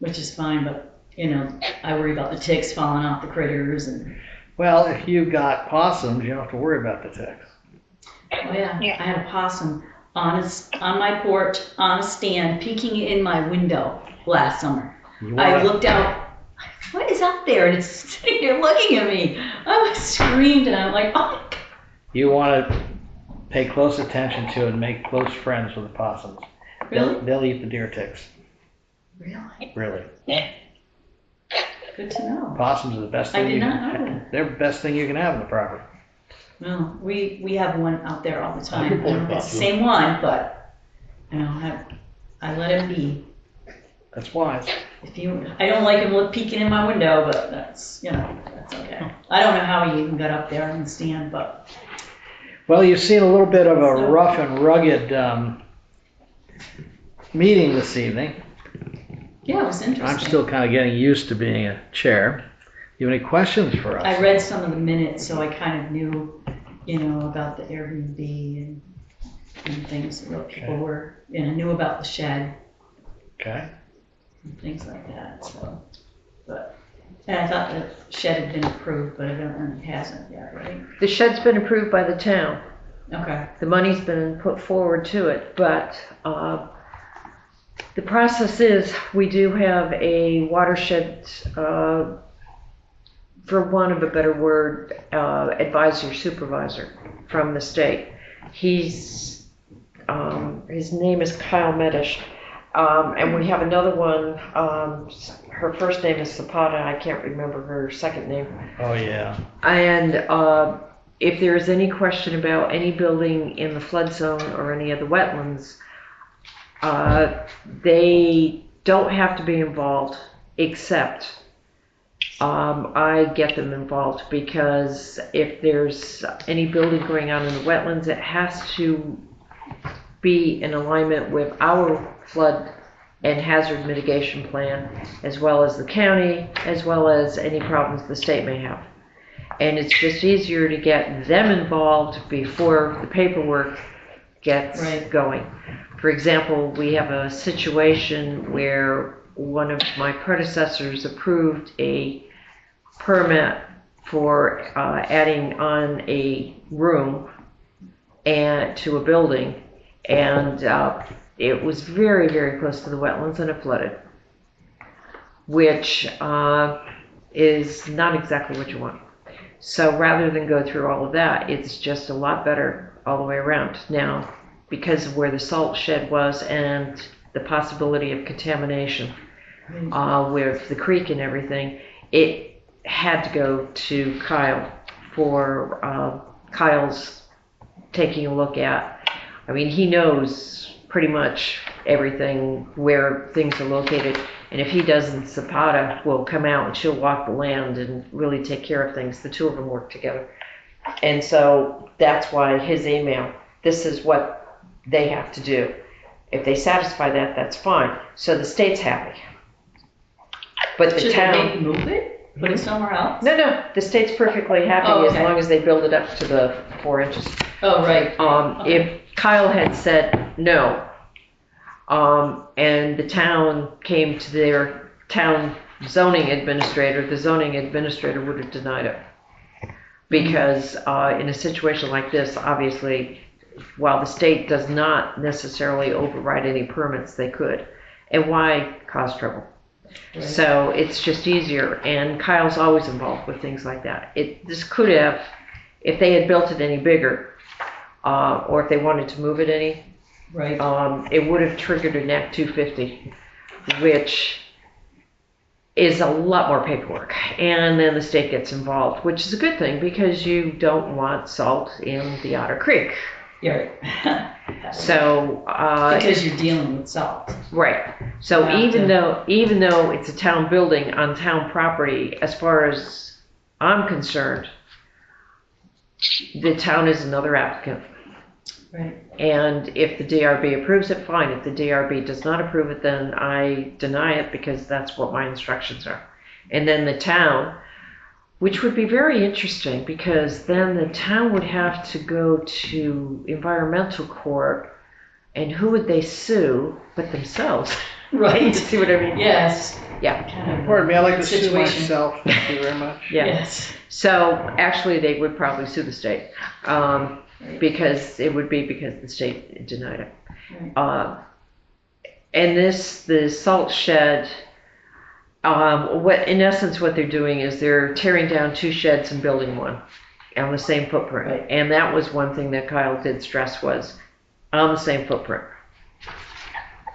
which is fine, but, you know, I worry about the ticks falling off the critters and, Well, if you got possums, you don't have to worry about the ticks. oh yeah, I had a possum on my porch, on a stand, peeking in my window last summer. I looked out, what is up there? And it's sitting there looking at me. I screamed and I'm like, oh my God. You want to pay close attention to and make close friends with the possums. Really? They'll eat the deer ticks. Really? Really. Good to know. Possums are the best thing I did you not can know that. They're the best thing you can have in the property. Well, we have one out there all the time. I Good point, don't know if it's the Bob. same one, but, you know, I let him be. That's wise. I don't like him peeking in my window, but that's, you know, that's okay. I don't know how he even got up there on the stand, but. Well, you've seen a little bit of a So- rough and rugged meeting this evening. Yeah, it was interesting. I'm still kind of getting used to being a chair. You have any questions for us? I read some of the minutes, so I kind of knew, you know, about the Airbnb and things, what people were, you know, knew about the shed Okay. and things like that, so. But, and I thought the shed had been approved, but it hasn't yet, right? The shed's been approved by the town. Okay. The money's been put forward to it, but the process is, we do have a watershed, for want of a better word, advisor, supervisor from the state. His name is Kyle Medish, and we have another one, her first name is Zapata, I can't remember her second name. Oh, yeah. And if there is any question about any building in the flood zone or any of the wetlands, they don't have to be involved, except I get them involved, because if there's any building going on in the wetlands, it has to be in alignment with our flood and hazard mitigation plan, as well as the county, as well as any problems the state may have. And it's just easier to get them involved before the paperwork gets going. For example, we have a situation where one of my predecessors approved a permit for adding on a room and to a building, and it was very, very close to the wetlands and it flooded, which is not exactly what you want. So rather than go through all of that, it's just a lot better all the way around. Now, because of where the salt shed was and the possibility of contamination with the creek and everything, it had to go to Kyle for Kyle's taking a look at. I mean, he knows pretty much everything, where things are located, and if he doesn't, Zapata will come out and she'll walk the land and really take care of things. The two of them work together. And so that's why his email, this is what they have to do. If they satisfy that, that's fine. So the state's happy. But the Should town... they maybe move it? Put it somewhere else? No, the state's perfectly happy as long as they build it up to the 4 inches. Oh, right. If Kyle had said no, and the town came to their town zoning administrator, the zoning administrator would have denied it. Because in a situation like this, obviously, while the state does not necessarily override any permits, they could. And why cause trouble? Right. So it's just easier, and Kyle's always involved with things like that. This could have, if they had built it any bigger, or if they wanted to move it any, Right. it would have triggered an Act 250, which is a lot more paperwork. And then the state gets involved, which is a good thing because you don't want salt in the Otter Creek. Yeah. Right. So, Because you're dealing with salt. right. So You have even though it's a town building on town property, as far as I'm concerned, the town is another applicant. Right. And if the DRB approves it, fine. If the DRB does not approve it, then I deny it because that's what my instructions are. And then the town, which would be very interesting because then the town would have to go to environmental court, and who would they sue but themselves? Right. See what I mean? Yes. Yeah. Kind of Pardon me, I like to sue situation. myself. Thank you very much. Yeah. Yes. So actually, they would probably sue the state because it would be because the state denied it. Right. And the salt shed, what in essence what they're doing is they're tearing down 2 sheds and building one on the same footprint. Right. And that was one thing that Kyle did stress was on the same footprint.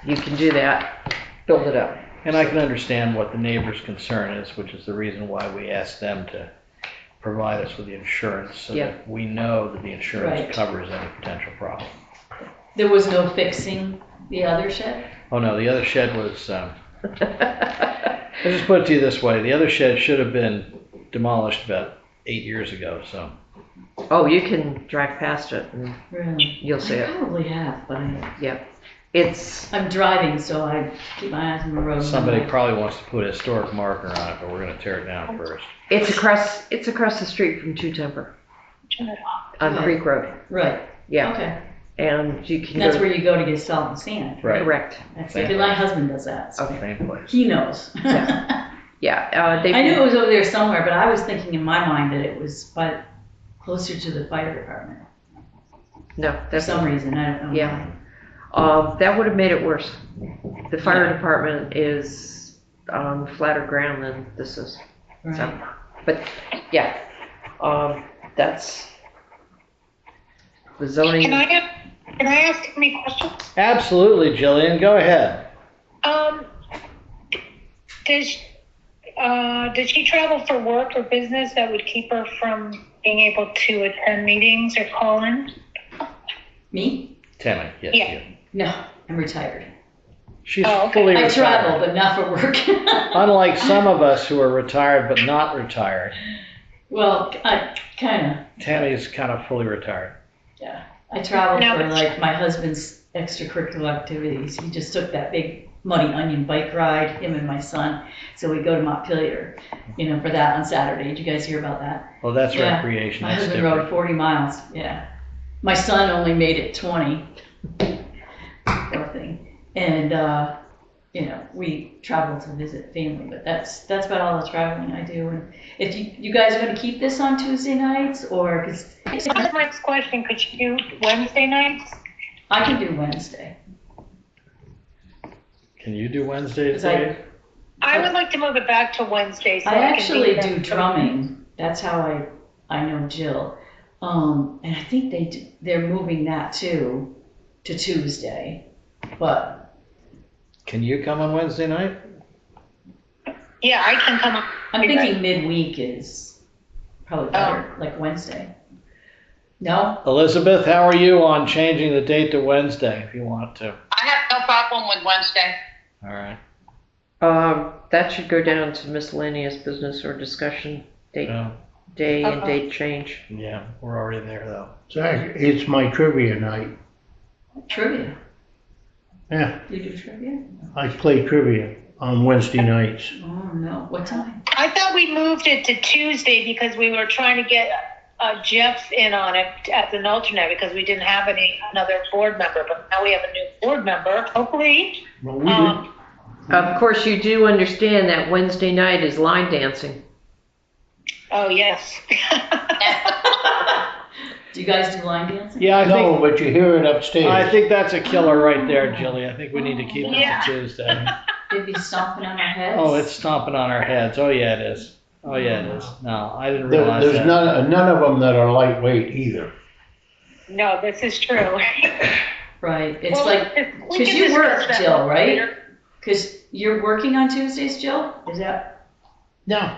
You can do that, build it up. And I can understand what the neighbor's concern is, which is the reason why we asked them to provide us with the insurance so Yeah. that we know that the insurance Right. covers any potential problem. There was no fixing the other shed? Oh no, the other shed was, let's just put it to you this way, the other shed should have been demolished about 8 years ago, so. Oh, you can drive past it and Really? you'll see I it. probably have, but It's, I'm driving, so I keep my eyes on the road. Somebody probably wants to put a historic marker on it, but we're gonna tear it down first. it's across the street from Two Temper on Okay. Creek Road. Right. Yeah. Okay. And you can That's go, where you go to get salt and sand. Right. correct. That's it. My husband does that. So Okay. Same place. he knows. Yeah, they. I knew it was over there somewhere, but I was thinking in my mind that it was closer to the fire department. No, For that's some reason, I don't know Yeah. why. That would have made it worse. The fire department is on flatter ground than this is. Right. So, but yeah, that's the zoning. Can I ask any questions? Absolutely, Jillian, go ahead. Does she travel for work or business that would keep her from being able to attend meetings or call in? Me? Tammy, yes, Yeah. you. No, I'm retired. She's Oh, okay. fully I retired. travel, but not for work. Unlike some of us who are retired but not retired, Well, I kind of. Tammy's kind of fully retired. Yeah, I travel No, for but- like my husband's extracurricular activities. He just took that big Muddy Onion bike ride, him and my son. So we go to Montpelier, for that on Saturday. Did you guys hear about that? Well, that's Yeah. recreation, My that's husband different. rode 40 miles, yeah. My son only made it 20. Poor thing. And, we travel to visit family, but that's about all the traveling I do. And if you guys are gonna keep this on Tuesday nights, or, because That's my next question. Could you do Wednesday nights? I can do Wednesday. Can you do Wednesdays, 'Cause I- Dave? I would like to move it back to Wednesday. So I can actually be do drumming. That's how I know Jill. And I think they're moving that too to Tuesday. But Can you come on Wednesday night? Yeah, I can come up. I'm thinking midweek is probably better, like Wednesday. No? Elizabeth, how are you on changing the date to Wednesday if you want to? I have no problem with Wednesday. All right. That should go down to miscellaneous business or discussion, day and date change. Yeah, we're already there though. It's my trivia night. Trivia. Yeah, You do trivia? I play trivia on Wednesday nights. Oh, no. What time? I thought we moved it to Tuesday because we were trying to get Jeff in on it as an alternate because we didn't have another board member. But now we have a new board member, hopefully. Well, Of course, you do understand that Wednesday night is line dancing. Oh, yes. Do you guys do line dancing? Yeah, I No, think, but you hear it upstairs. I think that's a killer right there, Jilly. I think we need to keep it Yeah. to Tuesday. They'd be stomping on our heads? Oh, it's stomping on our heads. Oh, yeah, it is. Oh, yeah, it is. No, I didn't There- realize There's that. none of them that are lightweight either. No, this is true. Right, it's Well, like, we 'cause can you work, discuss that Jill, right? later. because you're working on Tuesdays, Jill? Is that? No.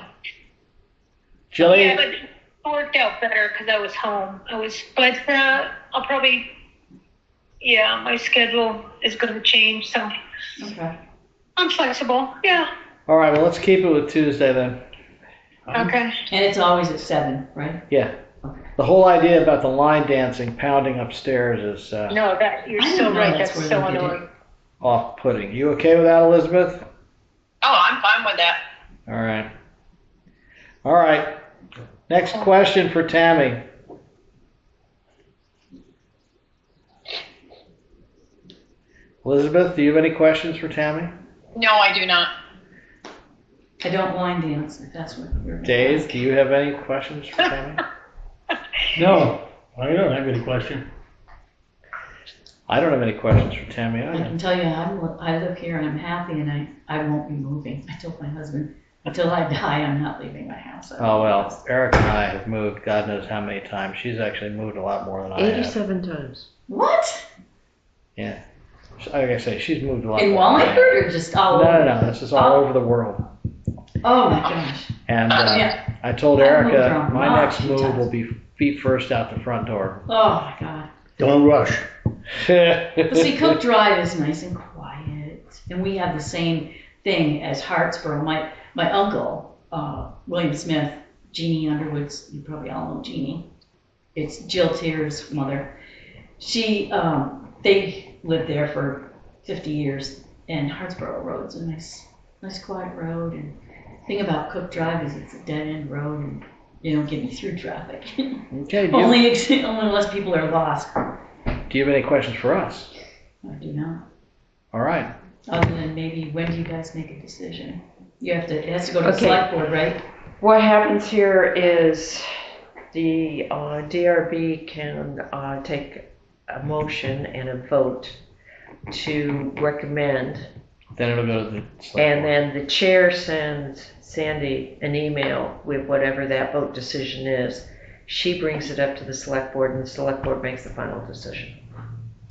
Jilly, Yeah, but it worked out better because I was home. But I'll probably, yeah, my schedule is going to change, so Okay. I'm flexible. Yeah, all right, well, let's keep it with Tuesday then. okay. And it's always at 7, right? Yeah. Okay. The whole idea about the line dancing, pounding upstairs is No, you're I so didn't know right. that's That's where so they did it. annoying. off-putting. You okay with that, Elizabeth? Oh, I'm fine with that. All right. All right. Next question for Tammy. Elizabeth, do you have any questions for Tammy? No, I do not. I don't line dance, if that's what you're. Dave, do you have any questions for Tammy? No, I don't have any question. I don't have any questions for Tammy I either. can tell you, I live here and I'm happy and I won't be moving. I told my husband, until I die, I'm not leaving my house. Oh, well, Eric and I have moved God knows how many times. She's actually moved a lot more than I have. 87 times. What? Yeah. Like I say, she's moved a lot In more than I have. Wallingford or just all No, over? no, no, this is all Oh. over the world. Oh my gosh. And Yeah. I told I've moved Erica, around my a lot next few move times. will be feet first out the front door. Oh my God. Don't rush. But see, Cook Drive is nice and quiet, and we have the same thing as Hartsboro. My uncle, William Smith, Jeannie Underwood's, you probably all know Jeannie. It's Jill Tier's mother. She, they lived there for 50 years, and Hartsboro Road's a nice quiet road. And the thing about Cook Drive is it's a dead end road, and you don't get me through traffic. Okay, only unless people are lost. do you have any questions for us? I do not. All right. Other than maybe, when do you guys make a decision? It has to go to the Okay. select board, right? What happens here is the DRB can take a motion and a vote to recommend, Then it'll go to the select and board. then the chair sends Sandy an email with whatever that vote decision is. She brings it up to the select board, and the select board makes the final decision.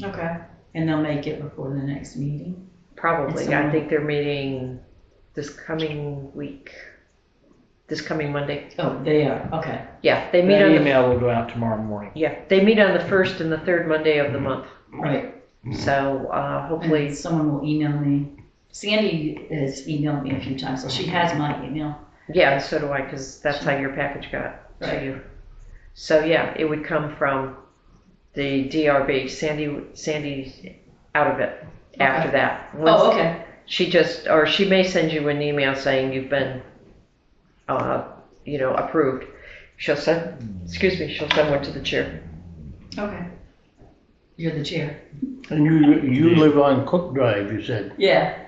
Okay. And they'll make it before the next meeting? Probably. And I so- think they're meeting this coming week, this coming Monday. Oh, they are, okay. Yeah, they meet That on the, email will go out tomorrow morning. yeah, they meet on the first and the third Monday of the month. Right. So hopefully, And someone will email me. Sandy has emailed me a few times, so she has my email. yeah, and so do I, because that's how your package got to Right. you. So yeah, it would come from the DRB. Sandy's out of it after that. Oh, Once okay. she may send you an email saying you've been, approved. She'll send one to the chair. Okay. You're the chair. And you live on Cook Drive, you said? Yeah.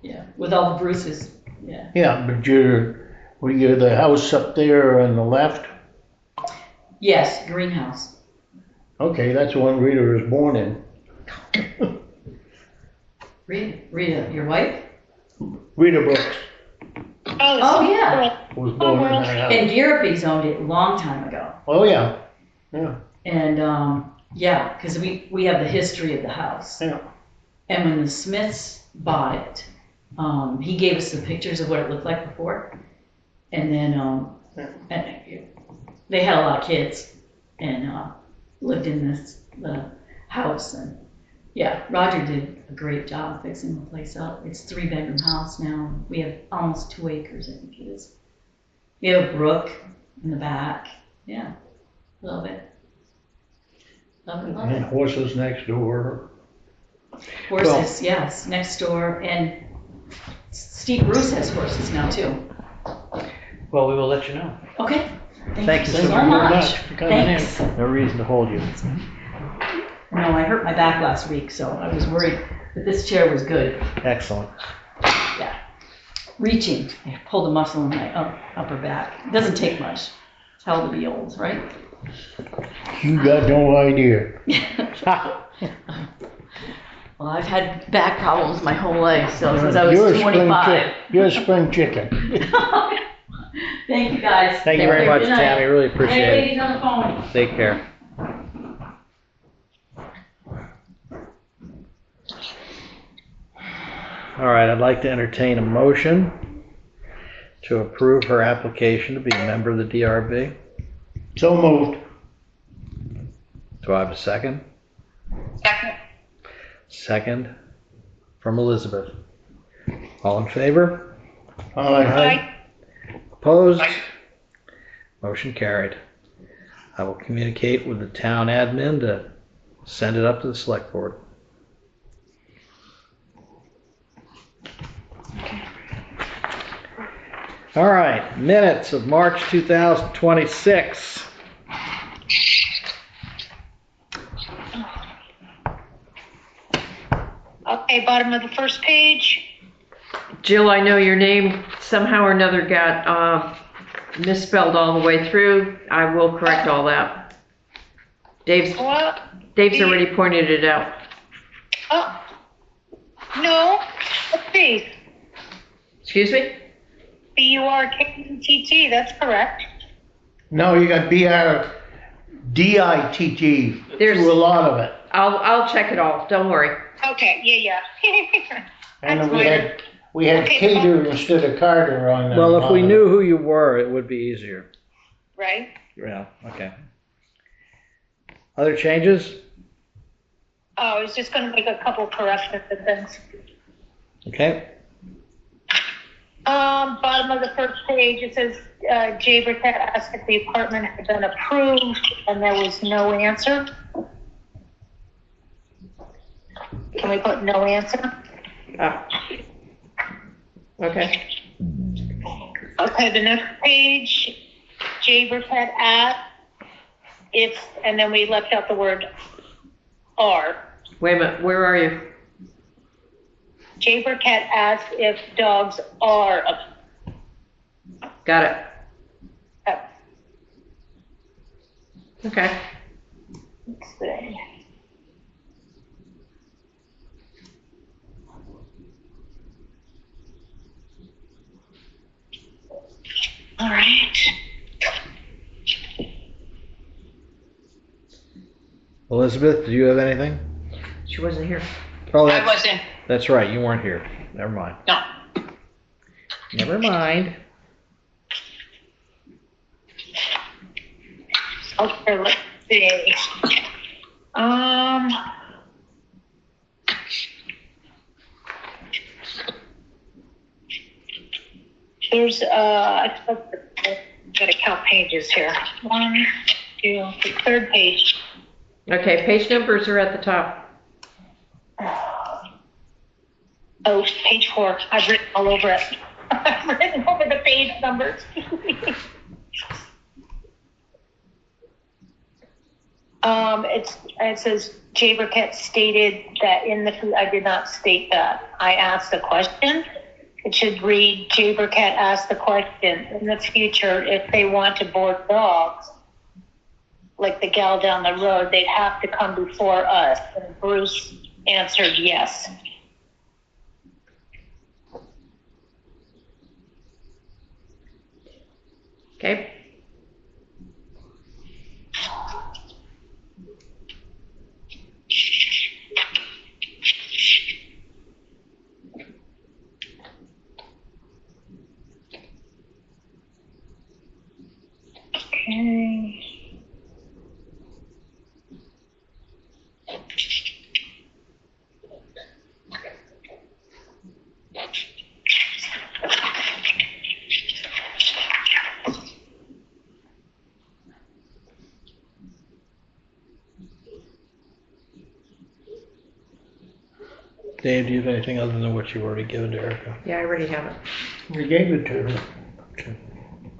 Yeah, with all the Bruces, yeah. Yeah, but you're the house up there on the left? Yes, greenhouse. Okay, that's the one Rita was born in. Rita, your wife? Rita Brooks Oh, yeah. was born in that And house. Garapi's owned it a long time ago. Oh, yeah, yeah, And, yeah, because we have the history of the house. yeah. And when the Smiths bought it, he gave us the pictures of what it looked like before. And then, and they had a lot of kids and lived in the house. And yeah, Roger did a great job fixing the place up. It's a 3-bedroom house now. We have almost 2 acres, I think it is. We have a brook in the back. Yeah, love it. Love it, love And it. horses next door. Horses, yes, next door. And Steve Bruce has horses now too. Well, we will let you know. Okay. Thank you so so much. for coming in. Thanks. No reason to hold you. No, I hurt my back last week, so I was worried But this chair was good. Excellent. Reaching, I pulled a muscle in my upper back. It doesn't take much. It's hell to be old, right? You got no idea. Well, I've had back problems my whole life, so since I You're a was spring 25. chick- You're a spring chicken. Thank you, guys. Thank you very much, Good night. Tammy. Really appreciate Hey, it. ladies on the phone. Take care. All right, I'd like to entertain a motion to approve her application to be a member of the DRB. So moved. Do I have a second? Second. Second from Elizabeth. All in favor? Aye. Opposed? Aye. Motion carried. I will communicate with the town admin to send it up to the select board. All right, minutes of March 2026. Okay, bottom of the first page. Jill, I know your name somehow or another got misspelled all the way through. I will correct all that. Dave's What? already pointed it out. Oh, no, let's see. Excuse me? B-U-R-K-E-T-T, that's correct. No, you got B-R-D-I-T-T There's- through a lot of it. I'll check it all. Don't worry. Okay, yeah. And That's we had Okay, Cater instead of Carter on the. Well, if we bottom. knew who you were, it would be easier. Right? Yeah, okay. Other changes? Oh, I was just gonna make a couple corrections and things. Okay. Bottom of the first page, it says, Jay Burkett asked if the apartment had been approved, and there was no answer. Can we put no answer? Ah. Okay. Okay, the next page, Jay Burkett asked if, and then we left out the word are. Wait a minute. Where are you? Jay Burkett asked if dogs are a Got it. pet. Okay. Let's see. All right. Elizabeth, do you have anything? She wasn't here. Oh, I wasn't, that's right. You weren't here. Never mind. no. Never mind. Okay, let's see. There's, I gotta count pages here. 1, 2, the third page. Okay, page numbers are at the top. Oh, page 4. I've written all over it. I've written over the page numbers. It says Jay Burkett stated that I did not state that. I asked a question. It should read, Jay Burkett asked the question, in the future, if they want to board dogs, like the gal down the road, they'd have to come before us. And Bruce answered yes. Okay. Okay. Dave, do you have anything other than what you've already given to Erica? Yeah, I already have it. We gave it to her.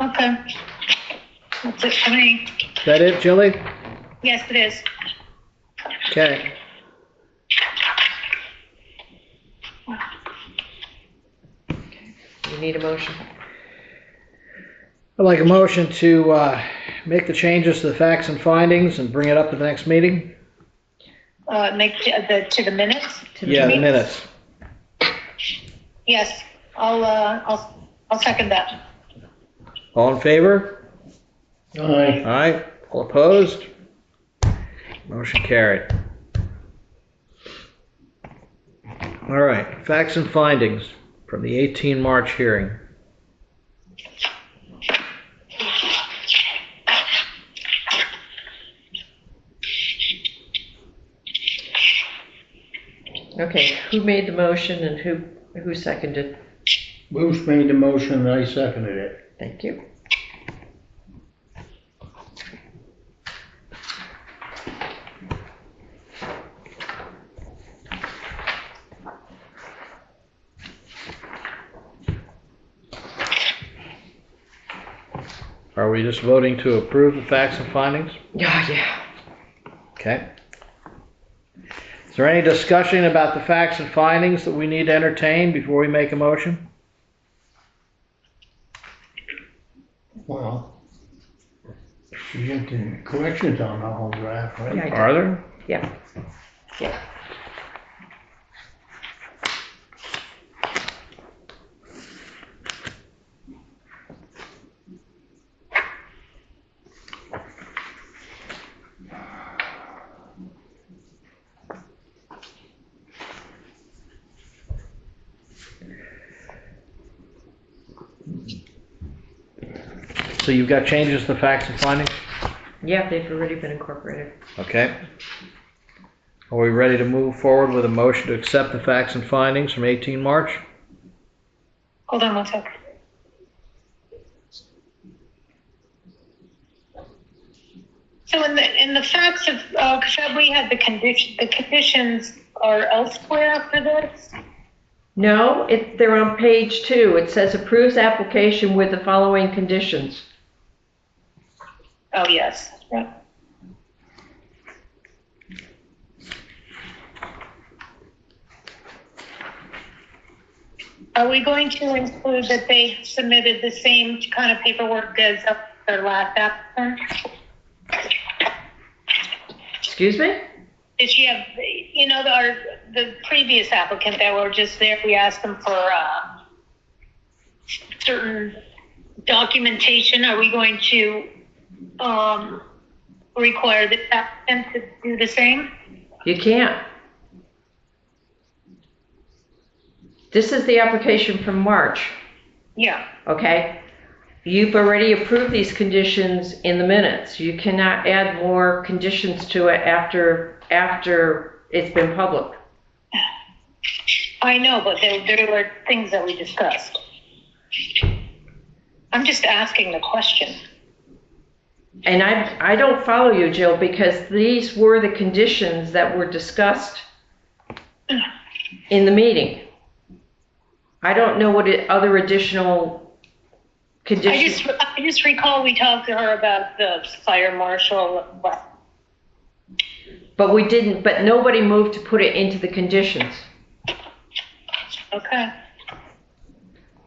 Okay. That's it for me. Is that it, Jilly? Yes, it is. Okay. You need a motion? I'd like a motion to make the changes to the facts and findings and bring it up at the next meeting. Make to the minutes? Yeah, the minutes. Yes, I'll second that. All in favor? Aye. Aye. All opposed? Motion carried. All right, facts and findings from the 18 March hearing. Okay, who made the motion and who seconded? Bruce made the motion and I seconded it. Thank you. Are we just voting to approve the facts and findings? Yeah. Okay. Is there any discussion about the facts and findings that we need to entertain before we make a motion? Well, you get the corrections on the whole draft, right? Yeah, I did. Are there? Yeah. So you've got changes to the facts and findings? Yeah, they've already been incorporated. Okay. Are we ready to move forward with a motion to accept the facts and findings from 18 March? Hold on one second. So in the facts of, we had the conditions are elsewhere after this? No, they're on page 2. It says approves application with the following conditions. Oh, yes. Yeah. Are we going to include that they submitted the same kind of paperwork as their last applicant? Excuse me? Did she have, the previous applicant that were just there, we asked them for certain documentation. Are we going to require the applicant to do the same? You can't. This is the application from March, Yeah. okay? You've already approved these conditions in the minutes. You cannot add more conditions to it after it's been public. I know, but there were things that we discussed. I'm just asking the question. And I don't follow you, Jill, because these were the conditions that were discussed in the meeting. I don't know what other additional conditions. I just recall we talked to her about the fire marshal. But we didn't, but nobody moved to put it into the conditions. Okay.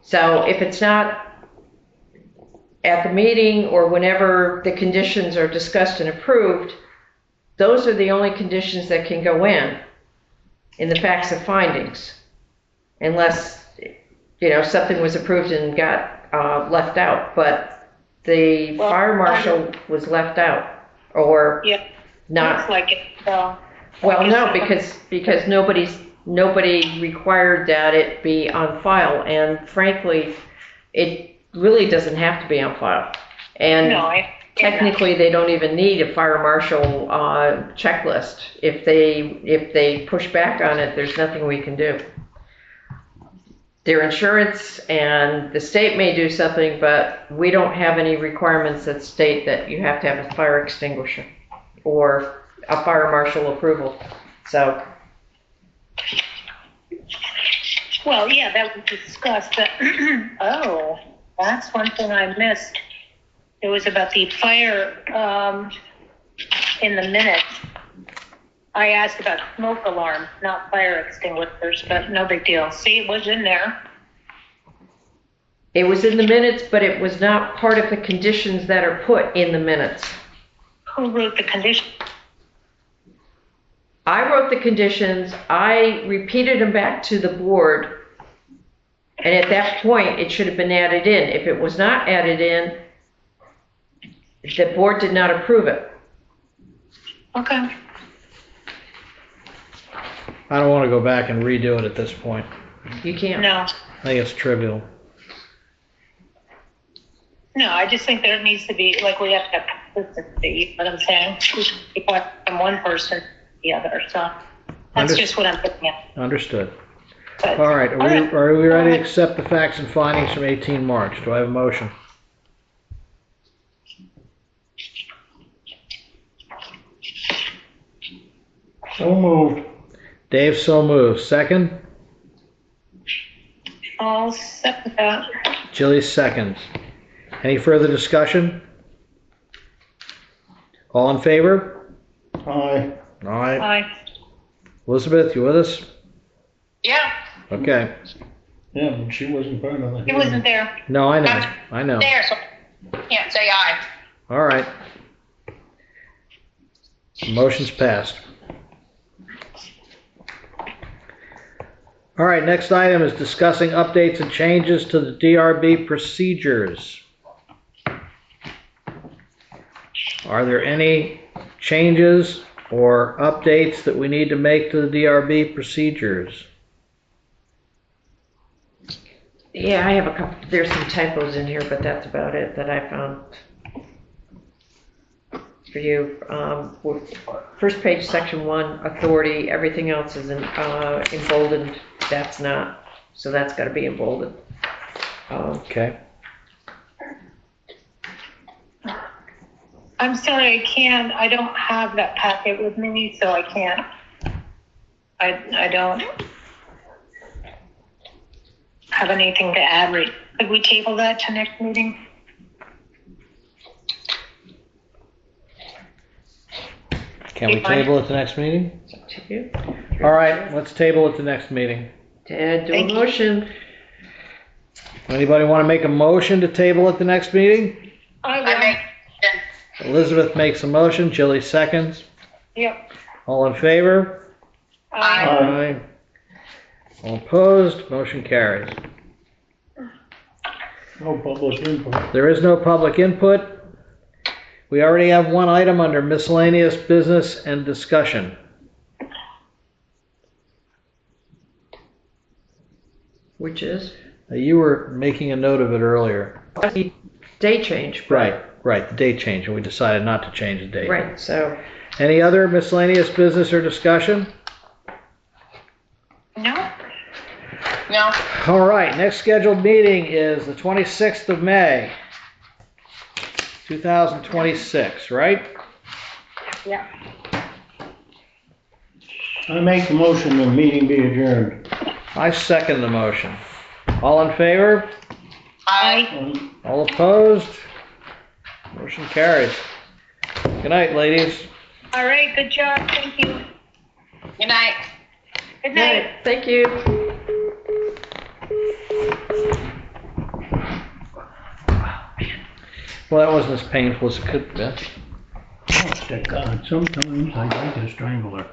So if it's not at the meeting or whenever the conditions are discussed and approved, those are the only conditions that can go in the facts and findings. Unless, something was approved and got left out, but the fire marshal was left out or not. Looks like it. So Well, no, because nobody required that it be on file, and frankly, it really doesn't have to be on file. And technically, they don't even need a fire marshal checklist. If they push back on it, there's nothing we can do. Their insurance and the state may do something, but we don't have any requirements that state that you have to have a fire extinguisher or a fire marshal approval. So. Well, yeah, that was discussed. Oh, that's one thing I missed. It was about the fire in the minutes. I asked about smoke alarm, not fire extinguishers, but no big deal. See, it was in there. It was in the minutes, but it was not part of the conditions that are put in the minutes. Who wrote the condition? I wrote the conditions, I repeated them back to the board, and at that point, it should have been added in. If it was not added in, the board did not approve it. Okay. I don't want to go back and redo it at this point. You can't. No. I think it's trivial. No, I just think there needs to be, like, we have to have consistency, you know what I'm saying? We should be going from one person to the other, so that's just what I'm thinking of. Understood. But- All right, All right. are we ready to accept the facts and findings from 18 March? Do I have a motion? So moved. Dave, so moved. Second? I'll second that. Jilly seconds. Any further discussion? All in favor? Aye. All right. Aye. Elizabeth, you with us? Yeah, Okay. Yeah, but she wasn't part of it. He wasn't there. No, I know. there, so can't say aye. All right. Motion's passed. All right, next item is discussing updates and changes to the DRB procedures. Are there any changes or updates that we need to make to the DRB procedures? Yeah, I have a couple, there's some typos in here, but that's about it that I found for you. First page, section 1, authority, everything else is emboldened. That's not, so that's gotta be emboldened. Okay. I'm sorry, I don't have that packet with me, so I can't. I don't have anything to add. Could we table that to next meeting? Can we table it to next meeting? It's up to you. All right, let's table it to next meeting. Ted, do a Thank you. motion. Anybody want to make a motion to table at the next meeting? I I will. make, Elizabeth makes a motion, Jilly seconds. Yep. All in favor? Aye. Aye. All opposed? Motion carries. No public input. There is no public input. We already have one item under miscellaneous business and discussion. Which is? You were making a note of it earlier. Day change. Right, the date change, and we decided not to change the date. Right, so, Any other miscellaneous business or discussion? No? no, All right, next scheduled meeting is the 26th of May, 2026, right? Yeah. I make the motion the meeting be adjourned. I second the motion. All in favor? aye. All opposed? Motion carries. Good night, ladies. All right, good job. Thank you. Good night. Good night. thank you. Well, that wasn't as painful as it could have been. Oh, God, sometimes I like to strangle her.